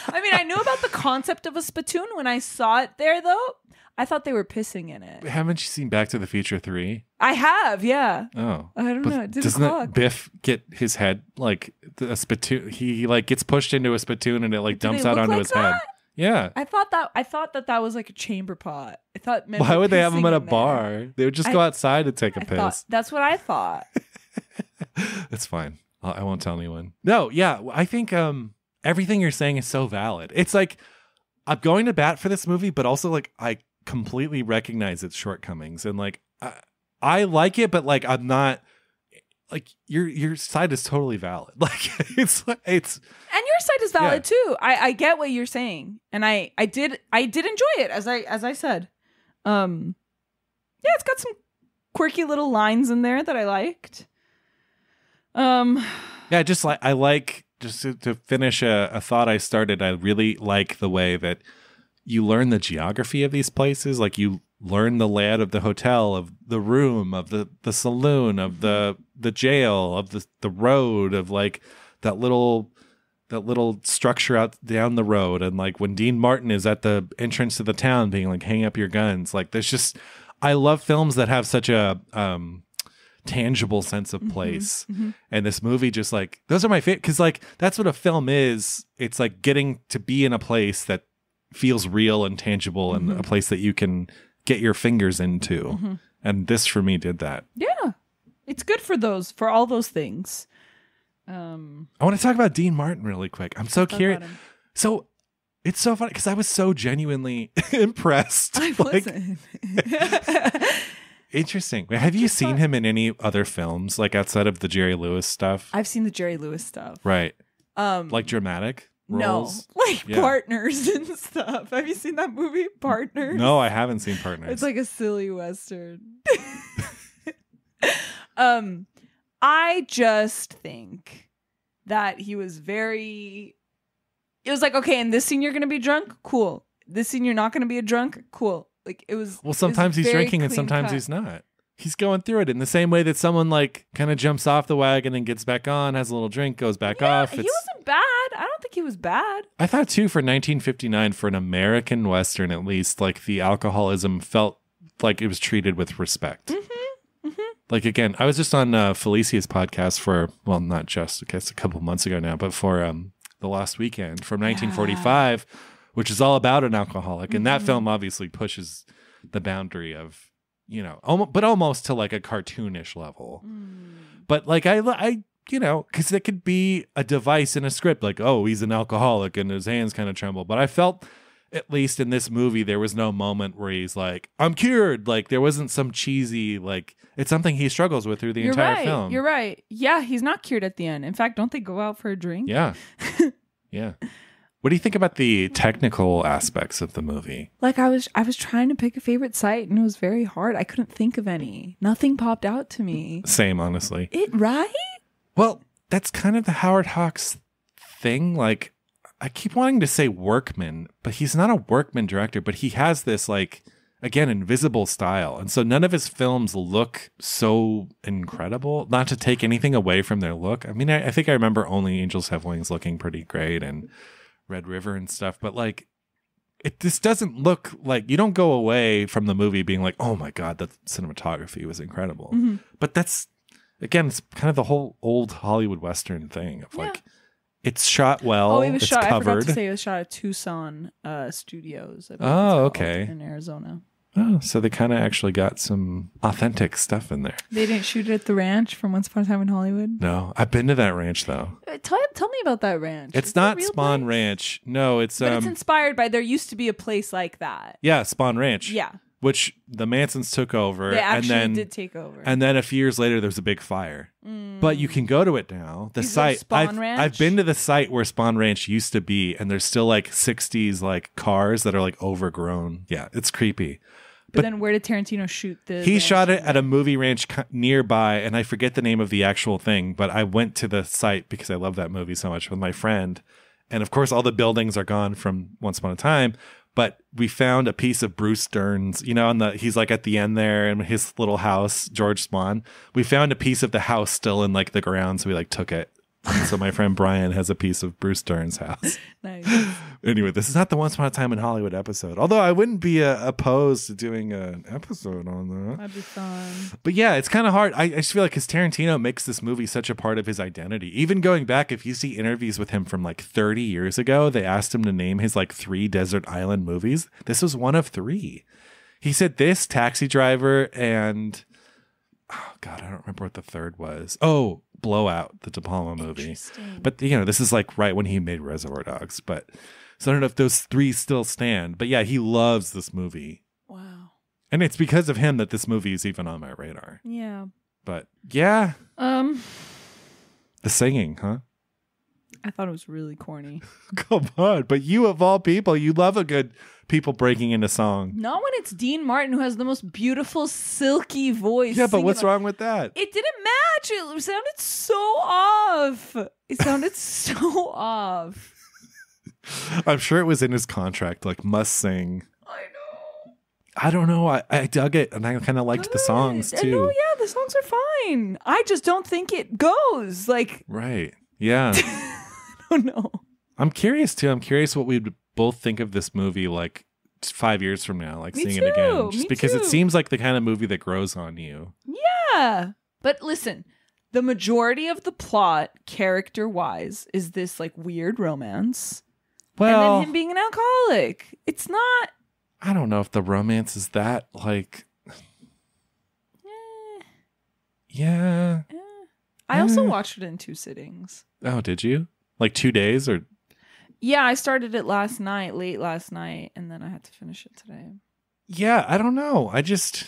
S1: I mean, I knew about the concept of a spittoon when I saw it there, though. I thought they were pissing in it.
S2: Haven't you seen Back to the Future 3?
S1: I have, yeah.
S2: Oh.
S1: I don't know. It didn't
S2: doesn't
S1: clock.
S2: Biff get his head, like, a spittoon? He, like, gets pushed into a spittoon and it, like, dumps out onto
S1: like
S2: his
S1: that?
S2: head. Yeah.
S1: I thought that was like a chamber pot. I thought maybe
S2: why would they have him at a
S1: in there.
S2: bar? They would just go outside and take a piss.
S1: That's what I thought.
S2: It's fine. I won't tell anyone. No, yeah. I think everything you're saying is so valid. It's like I'm going to bat for this movie, but also like I completely recognize its shortcomings, and like I like it, but like I'm not. Like your side is totally valid. Like it's and
S1: your side is valid too. I get what you're saying, and I did enjoy it as I said. It's got some quirky little lines in there that I liked.
S2: Just like I like just to finish a thought I started. I really like the way that you learn the geography of these places. Like you learn the layout of the hotel, of the room, of the saloon, of the jail, of the road, of like that little structure out down the road. And like when Dean Martin is at the entrance to the town being like, hang up your guns. Like there's just, I love films that have such a tangible sense of place. Mm-hmm. And this movie just like, those are my favorite, because like that's what a film is. It's like getting to be in a place that feels real and tangible, and a place that you can get your fingers into. Mm-hmm. And this for me did that. Yeah.
S1: It's good for all those things.
S2: I want to talk about Dean Martin really quick. I'm so curious. So it's so funny because I was so genuinely impressed.
S1: I wasn't.
S2: Interesting. Have you seen him in any other films, like outside of the Jerry Lewis stuff?
S1: I've seen the Jerry Lewis stuff.
S2: Right. Like dramatic roles?
S1: No, like Partners and stuff. Have you seen that movie, Partners?
S2: No, I haven't seen Partners.
S1: It's like a silly Western. I just think that he was it was like, okay, in this scene you're going to be drunk? Cool. This scene you're not going to be a drunk? Cool. Like it was.
S2: Well, sometimes he's drinking and sometimes he's not. He's going through it in the same way that someone like kind of jumps off the wagon and gets back on, has a little drink, goes back off.
S1: He wasn't bad. I don't think he was bad.
S2: I thought too, for 1959, for an American Western at least, like the alcoholism felt like it was treated with respect. Mm-hmm. Mm-hmm. Like again, I was just on Felicia's podcast for, well, not just, I guess a couple months ago now, but for The Lost Weekend from 1945, which is all about an alcoholic. Mm-hmm. And that film obviously pushes the boundary of, you know, but almost to like a cartoonish level. But like I you know, because it could be a device in a script, like, oh, he's an alcoholic and his hands kind of tremble. But I felt, at least in this movie, there was no moment where he's like, I'm cured. Like there wasn't some cheesy, like it's something he struggles with through the entire film.
S1: You're right. Yeah, he's not cured at the end. In fact, don't they go out for a drink?
S2: Yeah. Yeah. What do you think about the technical aspects of the movie?
S1: Like I was trying to pick a favorite site and it was very hard. I couldn't think of any. Nothing popped out to me.
S2: Same, honestly.
S1: Right?
S2: Well, that's kind of the Howard Hawks thing. Like I keep wanting to say workman, but he's not a workman director, but he has this like again, invisible style. And so none of his films look so incredible, not to take anything away from their look. I mean, I think I remember Only Angels Have Wings looking pretty great and Red River and stuff, but like, this doesn't look like, you don't go away from the movie being like, oh my God, the cinematography was incredible.
S1: Mm-hmm.
S2: But that's, again, it's kind of the whole old Hollywood Western thing of like, it's shot well.
S1: Oh, it was
S2: it's
S1: shot.
S2: covered.
S1: I forgot to say it was shot at Tucson Studios. I believe
S2: Oh,
S1: it's called,
S2: okay.
S1: in Arizona.
S2: Oh, so they kind of actually got some authentic stuff in there.
S1: They didn't shoot it at the ranch from Once Upon a Time in Hollywood?
S2: No, I've been to that ranch though.
S1: Tell me about that ranch.
S2: It's not Spawn Ranch. No, it's
S1: but it's inspired by, there used to be a place like that.
S2: Yeah, Spawn Ranch.
S1: Yeah.
S2: Which the Mansons took over.
S1: They actually
S2: and then,
S1: did take over.
S2: And then a few years later, there was a big fire. But you can go to it now. The site.
S1: Spawn Ranch?
S2: I've been to the site where Spawn Ranch used to be, and there's still like 60s like cars that are like overgrown. Yeah, it's creepy.
S1: But then where did Tarantino shoot the...
S2: He shot it at a movie ranch nearby, and I forget the name of the actual thing, but I went to the site because I love that movie so much with my friend. And of course, all the buildings are gone from Once Upon a Time, but we found a piece of Bruce Dern's, you know, he's like at the end there in his little house, George Spawn. We found a piece of the house still in like the ground, so we like took it. And so my friend Brian has a piece of Bruce Dern's house.
S1: Nice.
S2: Anyway, this is not the Once Upon a Time in Hollywood episode. Although I wouldn't be opposed to doing an episode on that.
S1: That'd be fun.
S2: But yeah, it's kind of hard. I just feel like because Tarantino makes this movie such a part of his identity. Even going back, if you see interviews with him from like 30 years ago, they asked him to name his like 3 desert island movies. This was one of 3. He said this, Taxi Driver, and... oh, God, I don't remember what the third was. Oh, Blowout, the De Palma movie. But, you know, this is like right when he made Reservoir Dogs. But so I don't know if those 3 still stand. But yeah, he loves this movie.
S1: Wow.
S2: And it's because of him that this movie is even on my radar.
S1: Yeah.
S2: But yeah. The singing, huh?
S1: I thought it was really corny.
S2: Come on. But you, of all people, you love a good people breaking into song.
S1: Not when it's Dean Martin, who has the most beautiful, silky voice.
S2: Yeah, but what's wrong with that?
S1: It didn't match. It sounded so off. It sounded so off.
S2: I'm sure it was in his contract, like must sing.
S1: I know.
S2: I don't know. I dug it, and I kind of liked the songs too.
S1: No, yeah, the songs are fine. I just don't think it goes. Like,
S2: right. Yeah.
S1: I don't know.
S2: I'm curious too. I'm curious what we'd both think of this movie like 5 years from now, like seeing it again. Just because it seems like the kind of movie that grows on you.
S1: Yeah. But listen, the majority of the plot, character-wise, is this like weird romance.
S2: Well,
S1: and then him being an alcoholic. It's not...
S2: I don't know if the romance is that like... Yeah.
S1: I also watched it in 2 sittings.
S2: Oh, did you? Like 2 days or...
S1: Yeah, I started it late last night, and then I had to finish it today.
S2: Yeah, I don't know. I just...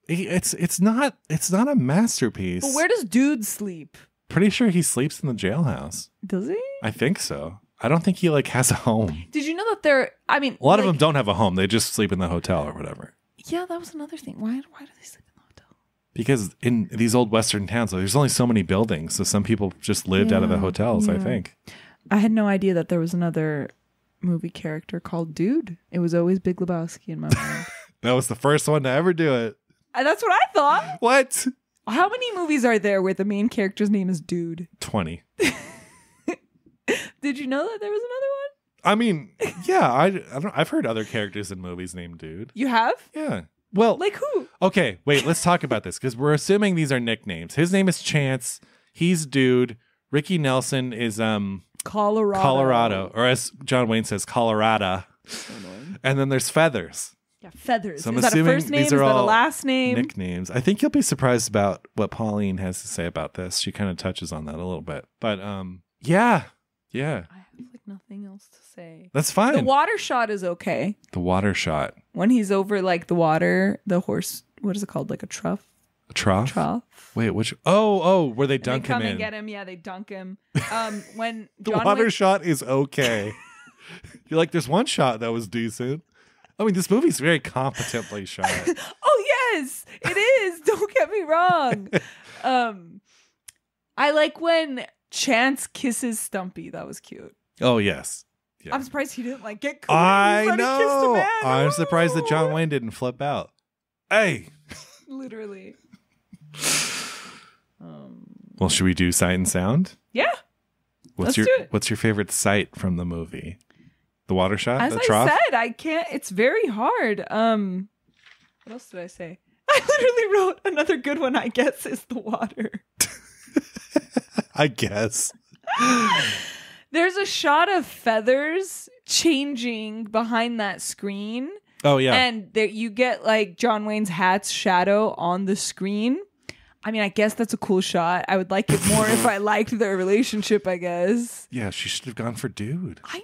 S2: It's not a masterpiece.
S1: But where does Dude sleep?
S2: Pretty sure he sleeps in the jailhouse.
S1: Does he? I
S2: think so. I don't think he like has a home.
S1: Did you know that there... I mean...
S2: A lot of them don't have a home. They just sleep in the hotel or whatever.
S1: Yeah, that was another thing. Why do they sleep in the hotel?
S2: Because in these old Western towns, there's only so many buildings. So some people just lived out of the hotels, I think.
S1: I had no idea that there was another movie character called Dude. It was always Big Lebowski in my mind.
S2: That was the first one to ever do it.
S1: That's what I thought.
S2: What?
S1: How many movies are there where the main character's name is Dude?
S2: 20.
S1: Did you know that there was another one?
S2: I mean, yeah, I've heard other characters in movies named Dude.
S1: You have?
S2: Yeah. Well,
S1: like who?
S2: Okay, wait, let's talk about this because we're assuming these are nicknames. His name is Chance. He's Dude. Ricky Nelson is Colorado, or as John Wayne says, Colorado.
S1: So annoying.
S2: And then there's Feathers.
S1: Yeah, Feathers.
S2: So I'm
S1: is that a
S2: assuming
S1: first name?
S2: these are
S1: is that a
S2: all
S1: last name?
S2: Nicknames. I think you'll be surprised about what Pauline has to say about this. She kind of touches on that a little bit. But yeah.
S1: I have like nothing else to say.
S2: That's fine.
S1: The water shot is okay.
S2: The water shot.
S1: When he's over like the water, the horse, what is it called? Like a trough?
S2: A trough?
S1: Trough.
S2: Wait, which? Oh, where they dunk him in.
S1: They come and get him. Yeah, they dunk him. When
S2: the water shot is okay. You're like, there's one shot that was decent. I mean, this movie's very competently shot.
S1: Oh, yes, it is. Don't get me wrong. I like when Chance kisses Stumpy. That was cute.
S2: Oh, yes. Yeah.
S1: I'm surprised he didn't like get caught.
S2: I know. I'm surprised that John Wayne didn't flip out. Hey.
S1: Literally.
S2: Well, should we do sight and sound?
S1: Yeah.
S2: What's
S1: Let's do it.
S2: What's your favorite sight from the movie? The water shot?
S1: As
S2: the
S1: I
S2: trough?
S1: said, I can't. It's very hard. What else did I say? I literally wrote another good one. I guess is the water.
S2: I guess.
S1: There's a shot of feathers changing behind that screen.
S2: Oh yeah.
S1: And there you get like John Wayne's hat's shadow on the screen. I mean, I guess that's a cool shot. I would like it more if I liked their relationship, I guess.
S2: Yeah, she should have gone for dude.
S1: I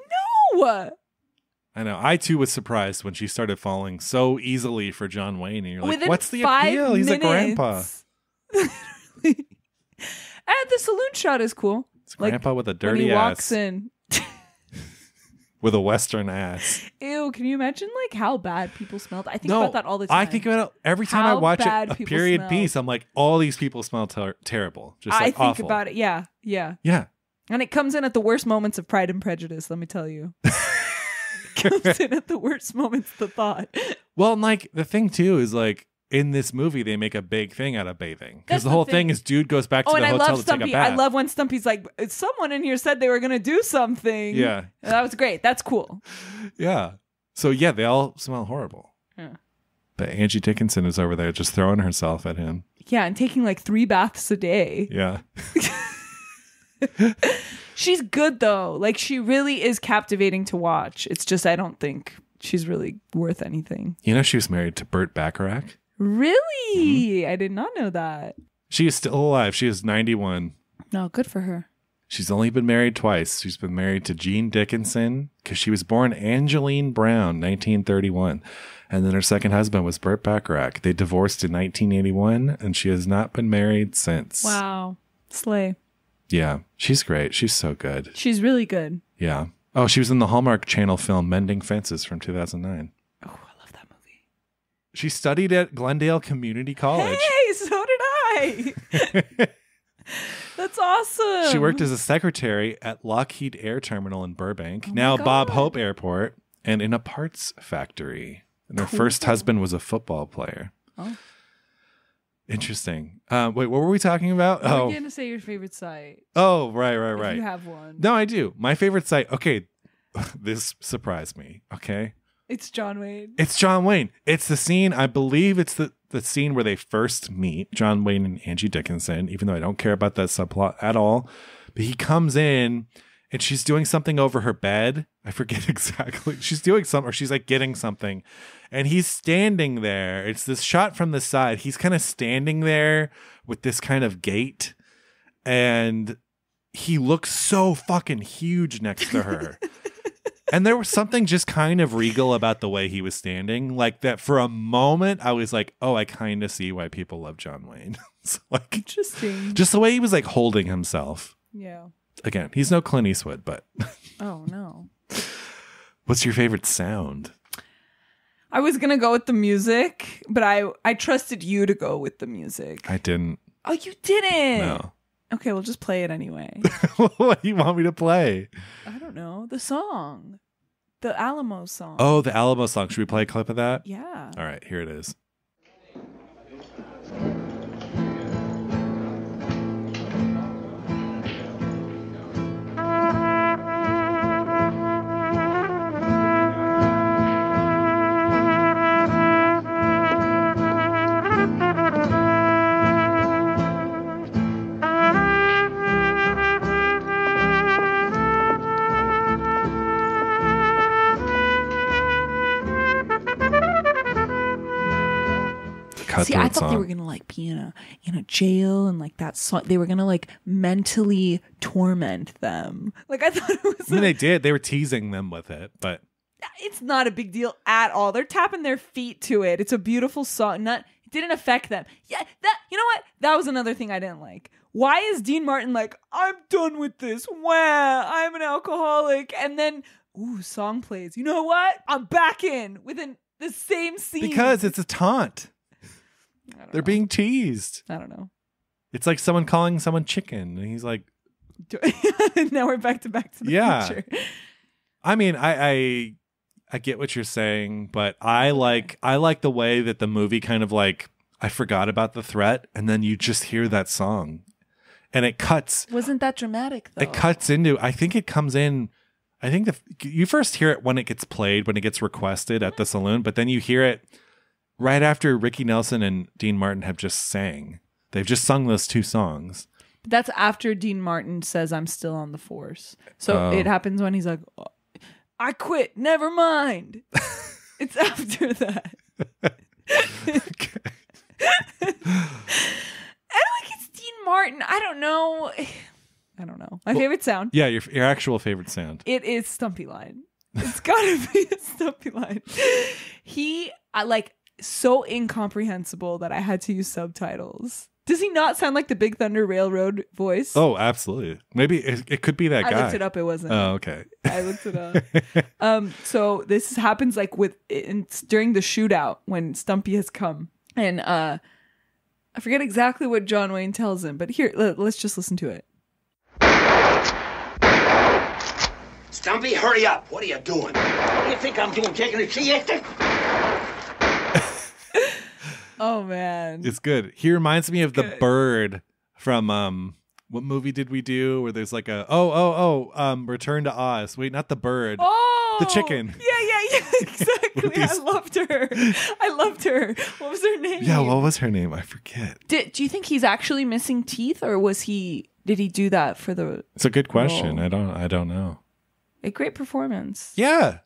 S1: know.
S2: I too was surprised when she started falling so easily for John Wayne. And you're like,
S1: Within
S2: what's the
S1: 5
S2: appeal? He's a grandpa.
S1: And the saloon shot is cool.
S2: It's grandpa with a dirty
S1: when he
S2: ass.
S1: walks in.
S2: With a Western ass.
S1: Ew, can you imagine like how bad people smelled? I think about that all the time.
S2: I think about it every time I watch a period piece. I'm like, all these people smell terrible. Just like
S1: I think
S2: awful.
S1: about it. Yeah.
S2: Yeah.
S1: And it comes in at the worst moments of Pride and Prejudice, let me tell you. Comes in at the worst moments, the thought.
S2: Well, and like the thing too is like in this movie they make a big thing out of bathing because the whole thing is dude goes back to the hotel to take a bath.
S1: I love when Stumpy's like, someone in here said they were gonna do something.
S2: Yeah,
S1: and that was great. That's cool.
S2: Yeah. So yeah, they all smell horrible.
S1: Yeah.
S2: But Angie Dickinson is over there just throwing herself at him.
S1: Yeah, and taking like 3 baths a day.
S2: Yeah.
S1: She's good though. Like she really is captivating to watch. It's just I don't think she's really worth anything.
S2: You know she was married to Burt Bacharach?
S1: Really?
S2: Mm-hmm.
S1: I did not know that.
S2: She is still alive. She is 91.
S1: No, good for her.
S2: She's only been married twice. She's been married to Jean Dickinson because she was born Angeline Brown, 1931. And then her second husband was Burt Bacharach. They divorced in 1981 and she has not been married since.
S1: Wow. Slay.
S2: Yeah, she's great. She's so good.
S1: She's really good.
S2: Yeah. Oh, she was in the Hallmark Channel film Mending Fences from 2009.
S1: Oh, I love that movie.
S2: She studied at Glendale Community College.
S1: Hey, so did I. That's awesome.
S2: She worked as a secretary at Lockheed Air Terminal in Burbank,
S1: Oh
S2: now
S1: my
S2: Bob
S1: God.
S2: Hope Airport, and in a parts factory. And her first husband was a football player.
S1: Oh.
S2: Interesting. Wait, what were we talking about?
S1: I was going to say your favorite site.
S2: Oh, right.
S1: If you have one.
S2: No, I do. My favorite site. Okay, this surprised me. Okay.
S1: It's John Wayne.
S2: It's John Wayne. It's the scene, I believe it's the scene where they first meet, John Wayne and Angie Dickinson, even though I don't care about that subplot at all. But he comes in and she's doing something over her bed. I forget exactly. She's doing something, or she's like getting something. And he's standing there. It's this shot from the side. He's kind of standing there with this kind of gait. And he looks so fucking huge next to her. And there was something just kind of regal about the way he was standing. Like that for a moment, I was like, oh, I kind of see why people love John Wayne. It's like,
S1: interesting.
S2: Just the way he was like holding himself.
S1: Yeah.
S2: Again, he's no Clint Eastwood, but.
S1: Oh, no.
S2: What's your favorite sound?
S1: I was going to go with the music, but I trusted you to go with the music.
S2: I didn't.
S1: Oh, you didn't?
S2: No.
S1: Okay, well, just play it anyway.
S2: What do you want me to play?
S1: I don't know. The song. The Alamo song.
S2: Oh, the Alamo song. Should we play a clip of that?
S1: Yeah.
S2: All right, here it is.
S1: See, I thought they were gonna like be in a jail and like that song. They were gonna like mentally torment them. Like I thought it was.
S2: I mean, they did. They were teasing them with it, but
S1: it's not a big deal at all. They're tapping their feet to it. It's a beautiful song. It didn't affect them. Yeah, you know what? That was another thing I didn't like. Why is Dean Martin like, I'm done with this. Wah, I'm an alcoholic. And then, song plays. You know what? I'm back in within the same scene.
S2: Because it's a taunt. They're being teased.
S1: I don't know.
S2: It's like someone calling someone chicken. And he's like...
S1: Now we're back to the future.
S2: I mean, I get what you're saying, but I like the way that the movie kind of like, I forgot about the threat, and then you just hear that song, and it cuts.
S1: Wasn't that dramatic though?
S2: It cuts into. I think it comes in. I think you first hear it when it gets played, when it gets requested at the saloon, but then you hear it right after Ricky Nelson and Dean Martin have just sang. They've just sung those two songs.
S1: That's after Dean Martin says, "I'm still on the force." So it happens when he's like, oh, "I quit. Never mind." It's after that.
S2: Okay.
S1: I don't think it's Dean Martin. I don't know. My favorite sound.
S2: Yeah, your actual favorite sound.
S1: It is Stumpy Line. It's gotta be a Stumpy Line. So incomprehensible that I had to use subtitles. Does he not sound like the Big Thunder Railroad voice?
S2: Oh, absolutely. Maybe it could be that guy.
S1: I looked it up. It wasn't.
S2: Oh, okay.
S1: I looked it up. So this happens like during the shootout when Stumpy has come, and I forget exactly what John Wayne tells him, but here, let's just listen to it.
S3: Stumpy, hurry up. What are you doing? What do you think I'm doing, taking a siesta?
S1: Oh, man.
S2: It's good. He reminds me of the bird from, what movie did we do where there's like Return to Oz. Wait, not the bird.
S1: Oh!
S2: The chicken.
S1: Yeah, exactly. I loved her. What was her name?
S2: Yeah, what was her name? I forget.
S1: Do you think he's actually missing teeth, or did he do that for the...
S2: It's a good question.
S1: role?
S2: I don't know.
S1: A great performance.
S2: Yeah.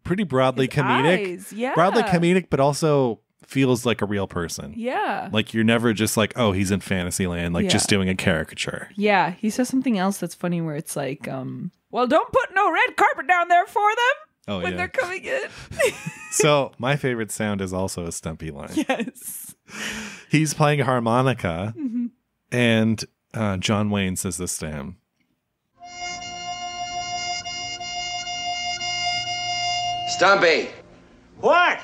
S2: Pretty broadly
S1: His
S2: comedic.
S1: eyes, yeah.
S2: Broadly comedic, but also feels like a real person.
S1: Yeah.
S2: Like you're never just like, oh, he's in Fantasyland, like just doing a caricature.
S1: Yeah. He says something else that's funny where it's like, well, don't put no red carpet down there for them when they're coming in.
S2: So my favorite sound is also a Stumpy line.
S1: Yes.
S2: He's playing harmonica, and John Wayne says this to him.
S3: Stumpy,
S4: What?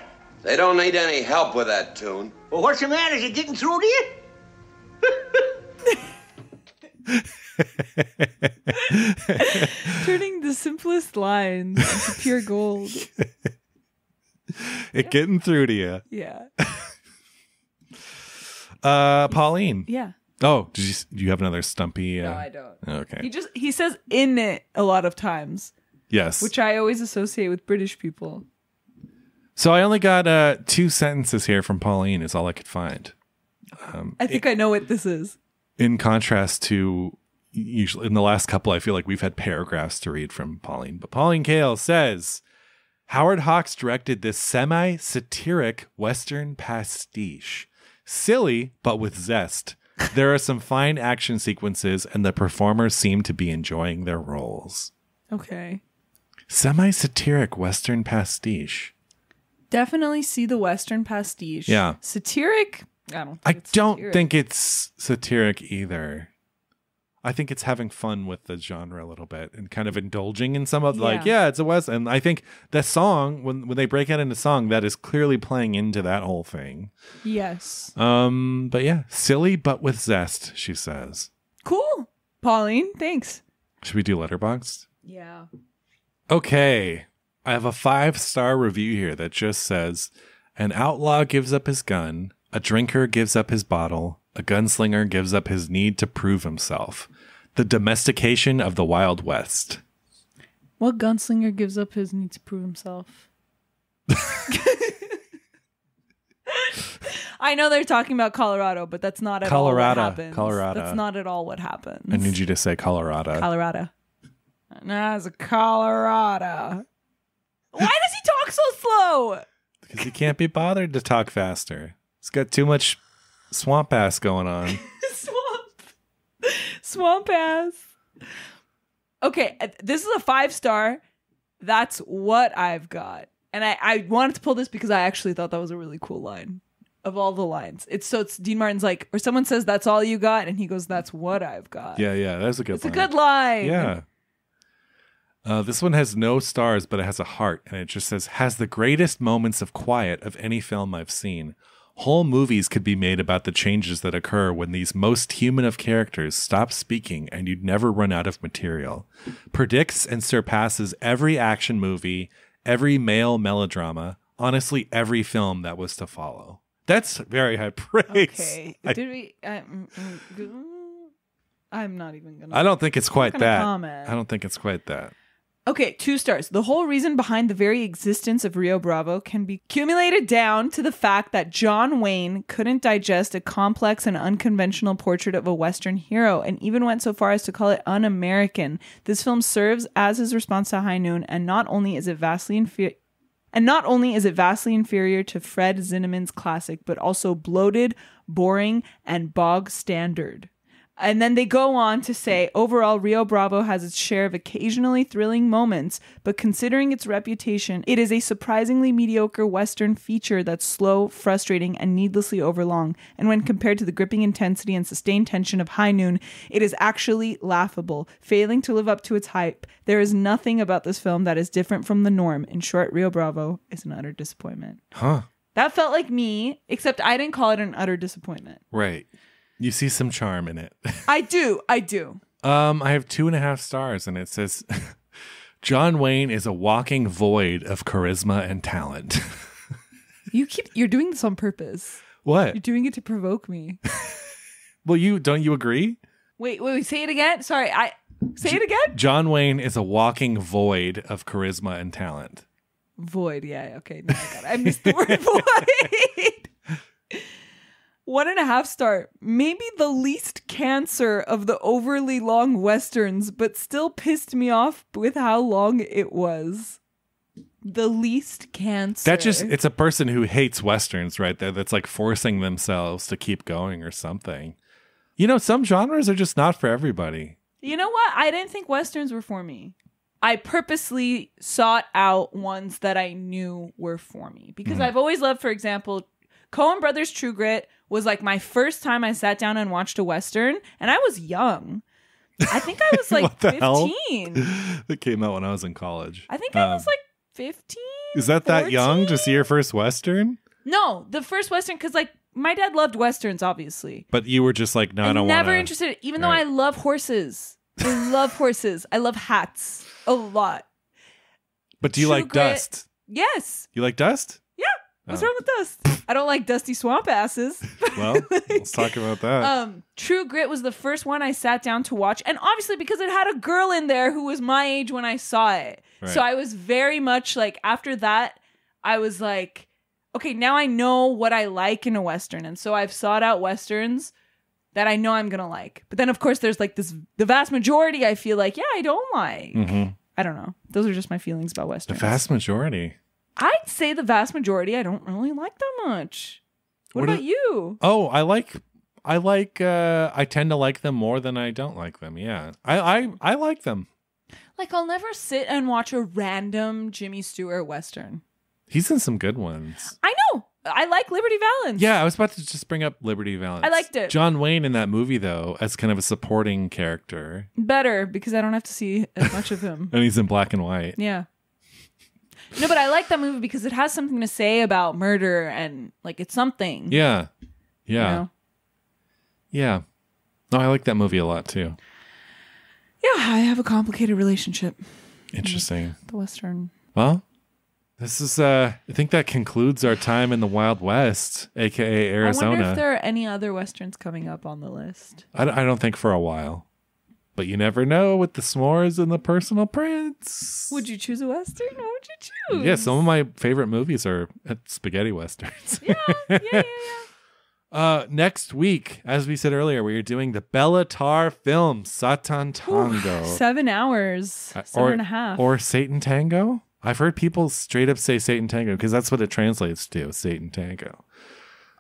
S3: they don't need any help with that tune.
S4: Well, what's the matter? Is it getting through to you?
S1: Turning the simplest lines into pure gold.
S2: Getting through to you.
S1: Yeah.
S2: Pauline.
S1: Yeah.
S2: Oh, do you have another Stumpy?
S1: No, I don't.
S2: Okay.
S1: He says "in it" a lot of times,
S2: Yes.
S1: which I always associate with British people.
S2: So I only got 2 sentences here from Pauline is all I could find.
S1: I think I know what this is.
S2: In contrast to usually in the last couple, I feel like we've had paragraphs to read from Pauline. But Pauline Kael says, Howard Hawks directed this semi-satiric Western pastiche. Silly, but with zest. There are some fine action sequences, and the performers seem to be enjoying their roles.
S1: Okay.
S2: Semi-satiric Western pastiche.
S1: Definitely see the Western pastiche.
S2: Yeah.
S1: Satiric? I
S2: don't think it's satiric either. I think it's having fun with the genre a little bit and kind of indulging in some of it's a West. And I think that song, when they break out into song, that is clearly playing into that whole thing.
S1: Yes.
S2: But yeah, silly but with zest, she says.
S1: Cool. Pauline, thanks.
S2: Should we do Letterboxd?
S1: Yeah.
S2: Okay. I have a 5-star review here that just says, an outlaw gives up his gun, a drinker gives up his bottle, a gunslinger gives up his need to prove himself. The domestication of the Wild West.
S1: What gunslinger gives up his need to prove himself? I know they're talking about Colorado, but that's not at all what happens.
S2: Colorado.
S1: That's not at all what happens.
S2: I need you to say Colorado.
S1: Colorado. No, it's a Colorado. Why does he talk so slow?
S2: Because he can't be bothered to talk faster. He's got too much swamp ass going on.
S1: Swamp ass. Okay, this is a 5-star. That's what I've got. And I wanted to pull this because I actually thought that was a really cool line of all the lines. It's Dean Martin's like, or someone says, that's all you got? And he goes, that's what I've got.
S2: Yeah, that's a good line.
S1: It's a good line.
S2: Yeah. This one has no stars, but it has a heart. And it just says, has the greatest moments of quiet of any film I've seen. Whole movies could be made about the changes that occur when these most human of characters stop speaking, and you'd never run out of material. Predicts and surpasses every action movie, every male melodrama, honestly, every film that was to follow. That's very high praise.
S1: Okay. I'm not even going to.
S2: I don't think it's quite that.
S1: Comment.
S2: I don't think it's quite that.
S1: Okay, 2 stars. The whole reason behind the very existence of Rio Bravo can be accumulated down to the fact that John Wayne couldn't digest a complex and unconventional portrait of a Western hero, and even went so far as to call it un-American. This film serves as his response to High Noon, and not only is it vastly inferior to Fred Zinnemann's classic, but also bloated, boring, and bog standard. And then they go on to say, overall, Rio Bravo has its share of occasionally thrilling moments, but considering its reputation, it is a surprisingly mediocre Western feature that's slow, frustrating, and needlessly overlong. And when compared to the gripping intensity and sustained tension of High Noon, it is actually laughable, failing to live up to its hype. There is nothing about this film that is different from the norm. In short, Rio Bravo is an utter disappointment.
S2: Huh.
S1: That felt like me, except I didn't call it an utter disappointment.
S2: Right. You see some charm in it.
S1: I do.
S2: I have 2.5 stars, and it says, John Wayne is a walking void of charisma and talent.
S1: You're doing this on purpose.
S2: What?
S1: You're doing it to provoke me.
S2: Well, don't you agree?
S1: Wait, say it again. Sorry, say it again.
S2: John Wayne is a walking void of charisma and talent.
S1: Void, yeah, okay. No, I got it. I missed the word void. 1.5 star. Maybe the least cancer of the overly long Westerns, but still pissed me off with how long it was. The least cancer.
S2: It's a person who hates Westerns right there. That's like forcing themselves to keep going or something. You know, some genres are just not for everybody.
S1: You know what? I didn't think Westerns were for me. I purposely sought out ones that I knew were for me. Because I've always loved, for example, Coen Brothers' True Grit was like my first time I sat down and watched a Western, and I was young. I think I was like 15.
S2: That came out when I was in college.
S1: I think I was like 15.
S2: Is that
S1: 14?
S2: that young to see your first Western?
S1: No, the first Western, because like my dad loved Westerns, obviously.
S2: But you were just like, no, I don't want to.
S1: Never interested, even though I love horses. I love horses. I love hats a lot.
S2: But do you like dust?
S1: Yes.
S2: You like dust?
S1: Yeah. What's wrong with dust? I don't like dusty swamp asses.
S2: Well, let's talk about that.
S1: True Grit was the first one I sat down to watch. And obviously because it had a girl in there who was my age when I saw it. Right. So I was very much like, after that, I was like, okay, now I know what I like in a Western. And so I've sought out Westerns that I know I'm going to like. But then, of course, there's like the vast majority I feel like, yeah, I don't like. Mm-hmm. I don't know. Those are just my feelings about Westerns.
S2: The vast majority.
S1: I'd say the vast majority I don't really like that much. What about you?
S2: Oh, I tend to like them more than I don't like them. Yeah. I like them.
S1: Like, I'll never sit and watch a random Jimmy Stewart Western.
S2: He's in some good ones.
S1: I know. I like Liberty Valance.
S2: Yeah, I was about to just bring up Liberty Valance.
S1: I liked it.
S2: John Wayne in that movie, though, as kind of a supporting character.
S1: Better, because I don't have to see as much of him.
S2: And he's in black and white.
S1: Yeah. No, but I like that movie because it has something to say about murder and, like, it's something.
S2: Yeah. Yeah.
S1: You know?
S2: Yeah. No, I like that movie a lot, too.
S1: Yeah, I have a complicated relationship.
S2: Interesting.
S1: The Western.
S2: Well, this is, I think that concludes our time in the Wild West, a.k.a. Arizona.
S1: I wonder if there are any other Westerns coming up on the list.
S2: I don't think for a while. But you never know with the s'mores and the personal prints.
S1: Would you choose a Western? What would you choose?
S2: Yeah, some of my favorite movies are spaghetti Westerns.
S1: Yeah.
S2: Next week, as we said earlier, we are doing the Bellatar film, Satan Tango.
S1: 7 hours. 7.5.
S2: Or Satan Tango? I've heard people straight up say Satan Tango because that's what it translates to, Satan Tango.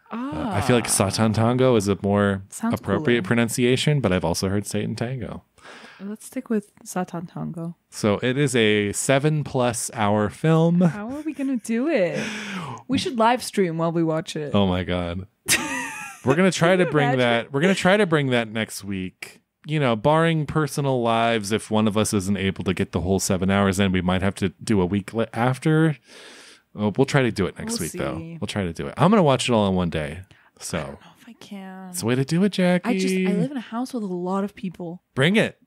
S2: I feel like Satan Tango is a more appropriate pronunciation, but I've also heard Satan Tango.
S1: Let's stick with Satan Tango.
S2: So it is a 7+ hour film.
S1: How are we going to do it? We should live stream while we watch it.
S2: Oh my God. We're going to try to bring that. We're going to try to bring that next week. You know, barring personal lives, if one of us isn't able to get the whole 7 hours in, we might have to do a week after. Oh, we'll try to do it next week, though. We'll try to do it. I'm going to watch it all in one day. So
S1: I don't know if I can.
S2: it's the way to do it, Jackie.
S1: I live in a house with a lot of people.
S2: Bring it.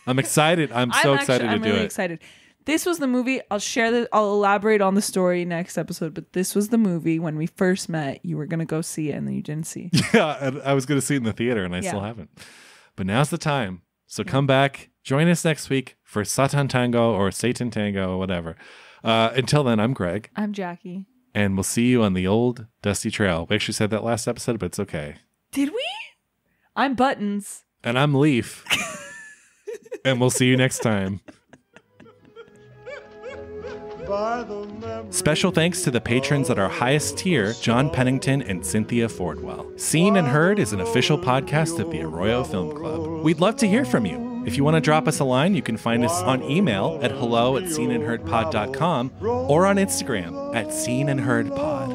S2: I'm excited. I'm so excited to do
S1: really
S2: it.
S1: Excited. This was the movie. I'll elaborate on the story next episode, but this was the movie when we first met. You were going to go see it and then you didn't see.
S2: Yeah, I was going to see it in the theater and I still haven't. But now's the time. So come back. Join us next week for Satan Tango or Satan Tango or whatever. Until then, I'm Greg.
S1: I'm Jackie.
S2: And we'll see you on the old dusty trail. We actually said that last episode, but it's okay.
S1: Did we? I'm Buttons.
S2: And I'm Leaf. And we'll see you next time. Special thanks to the patrons at our highest tier, John Pennington and Cynthia Fordwell. Seen and Heard is an official podcast of the Arroyo Film Club. We'd love to hear from you. If you want to drop us a line, you can find us on email at hello@seenandheardpod.com or on Instagram @seenandheardpod.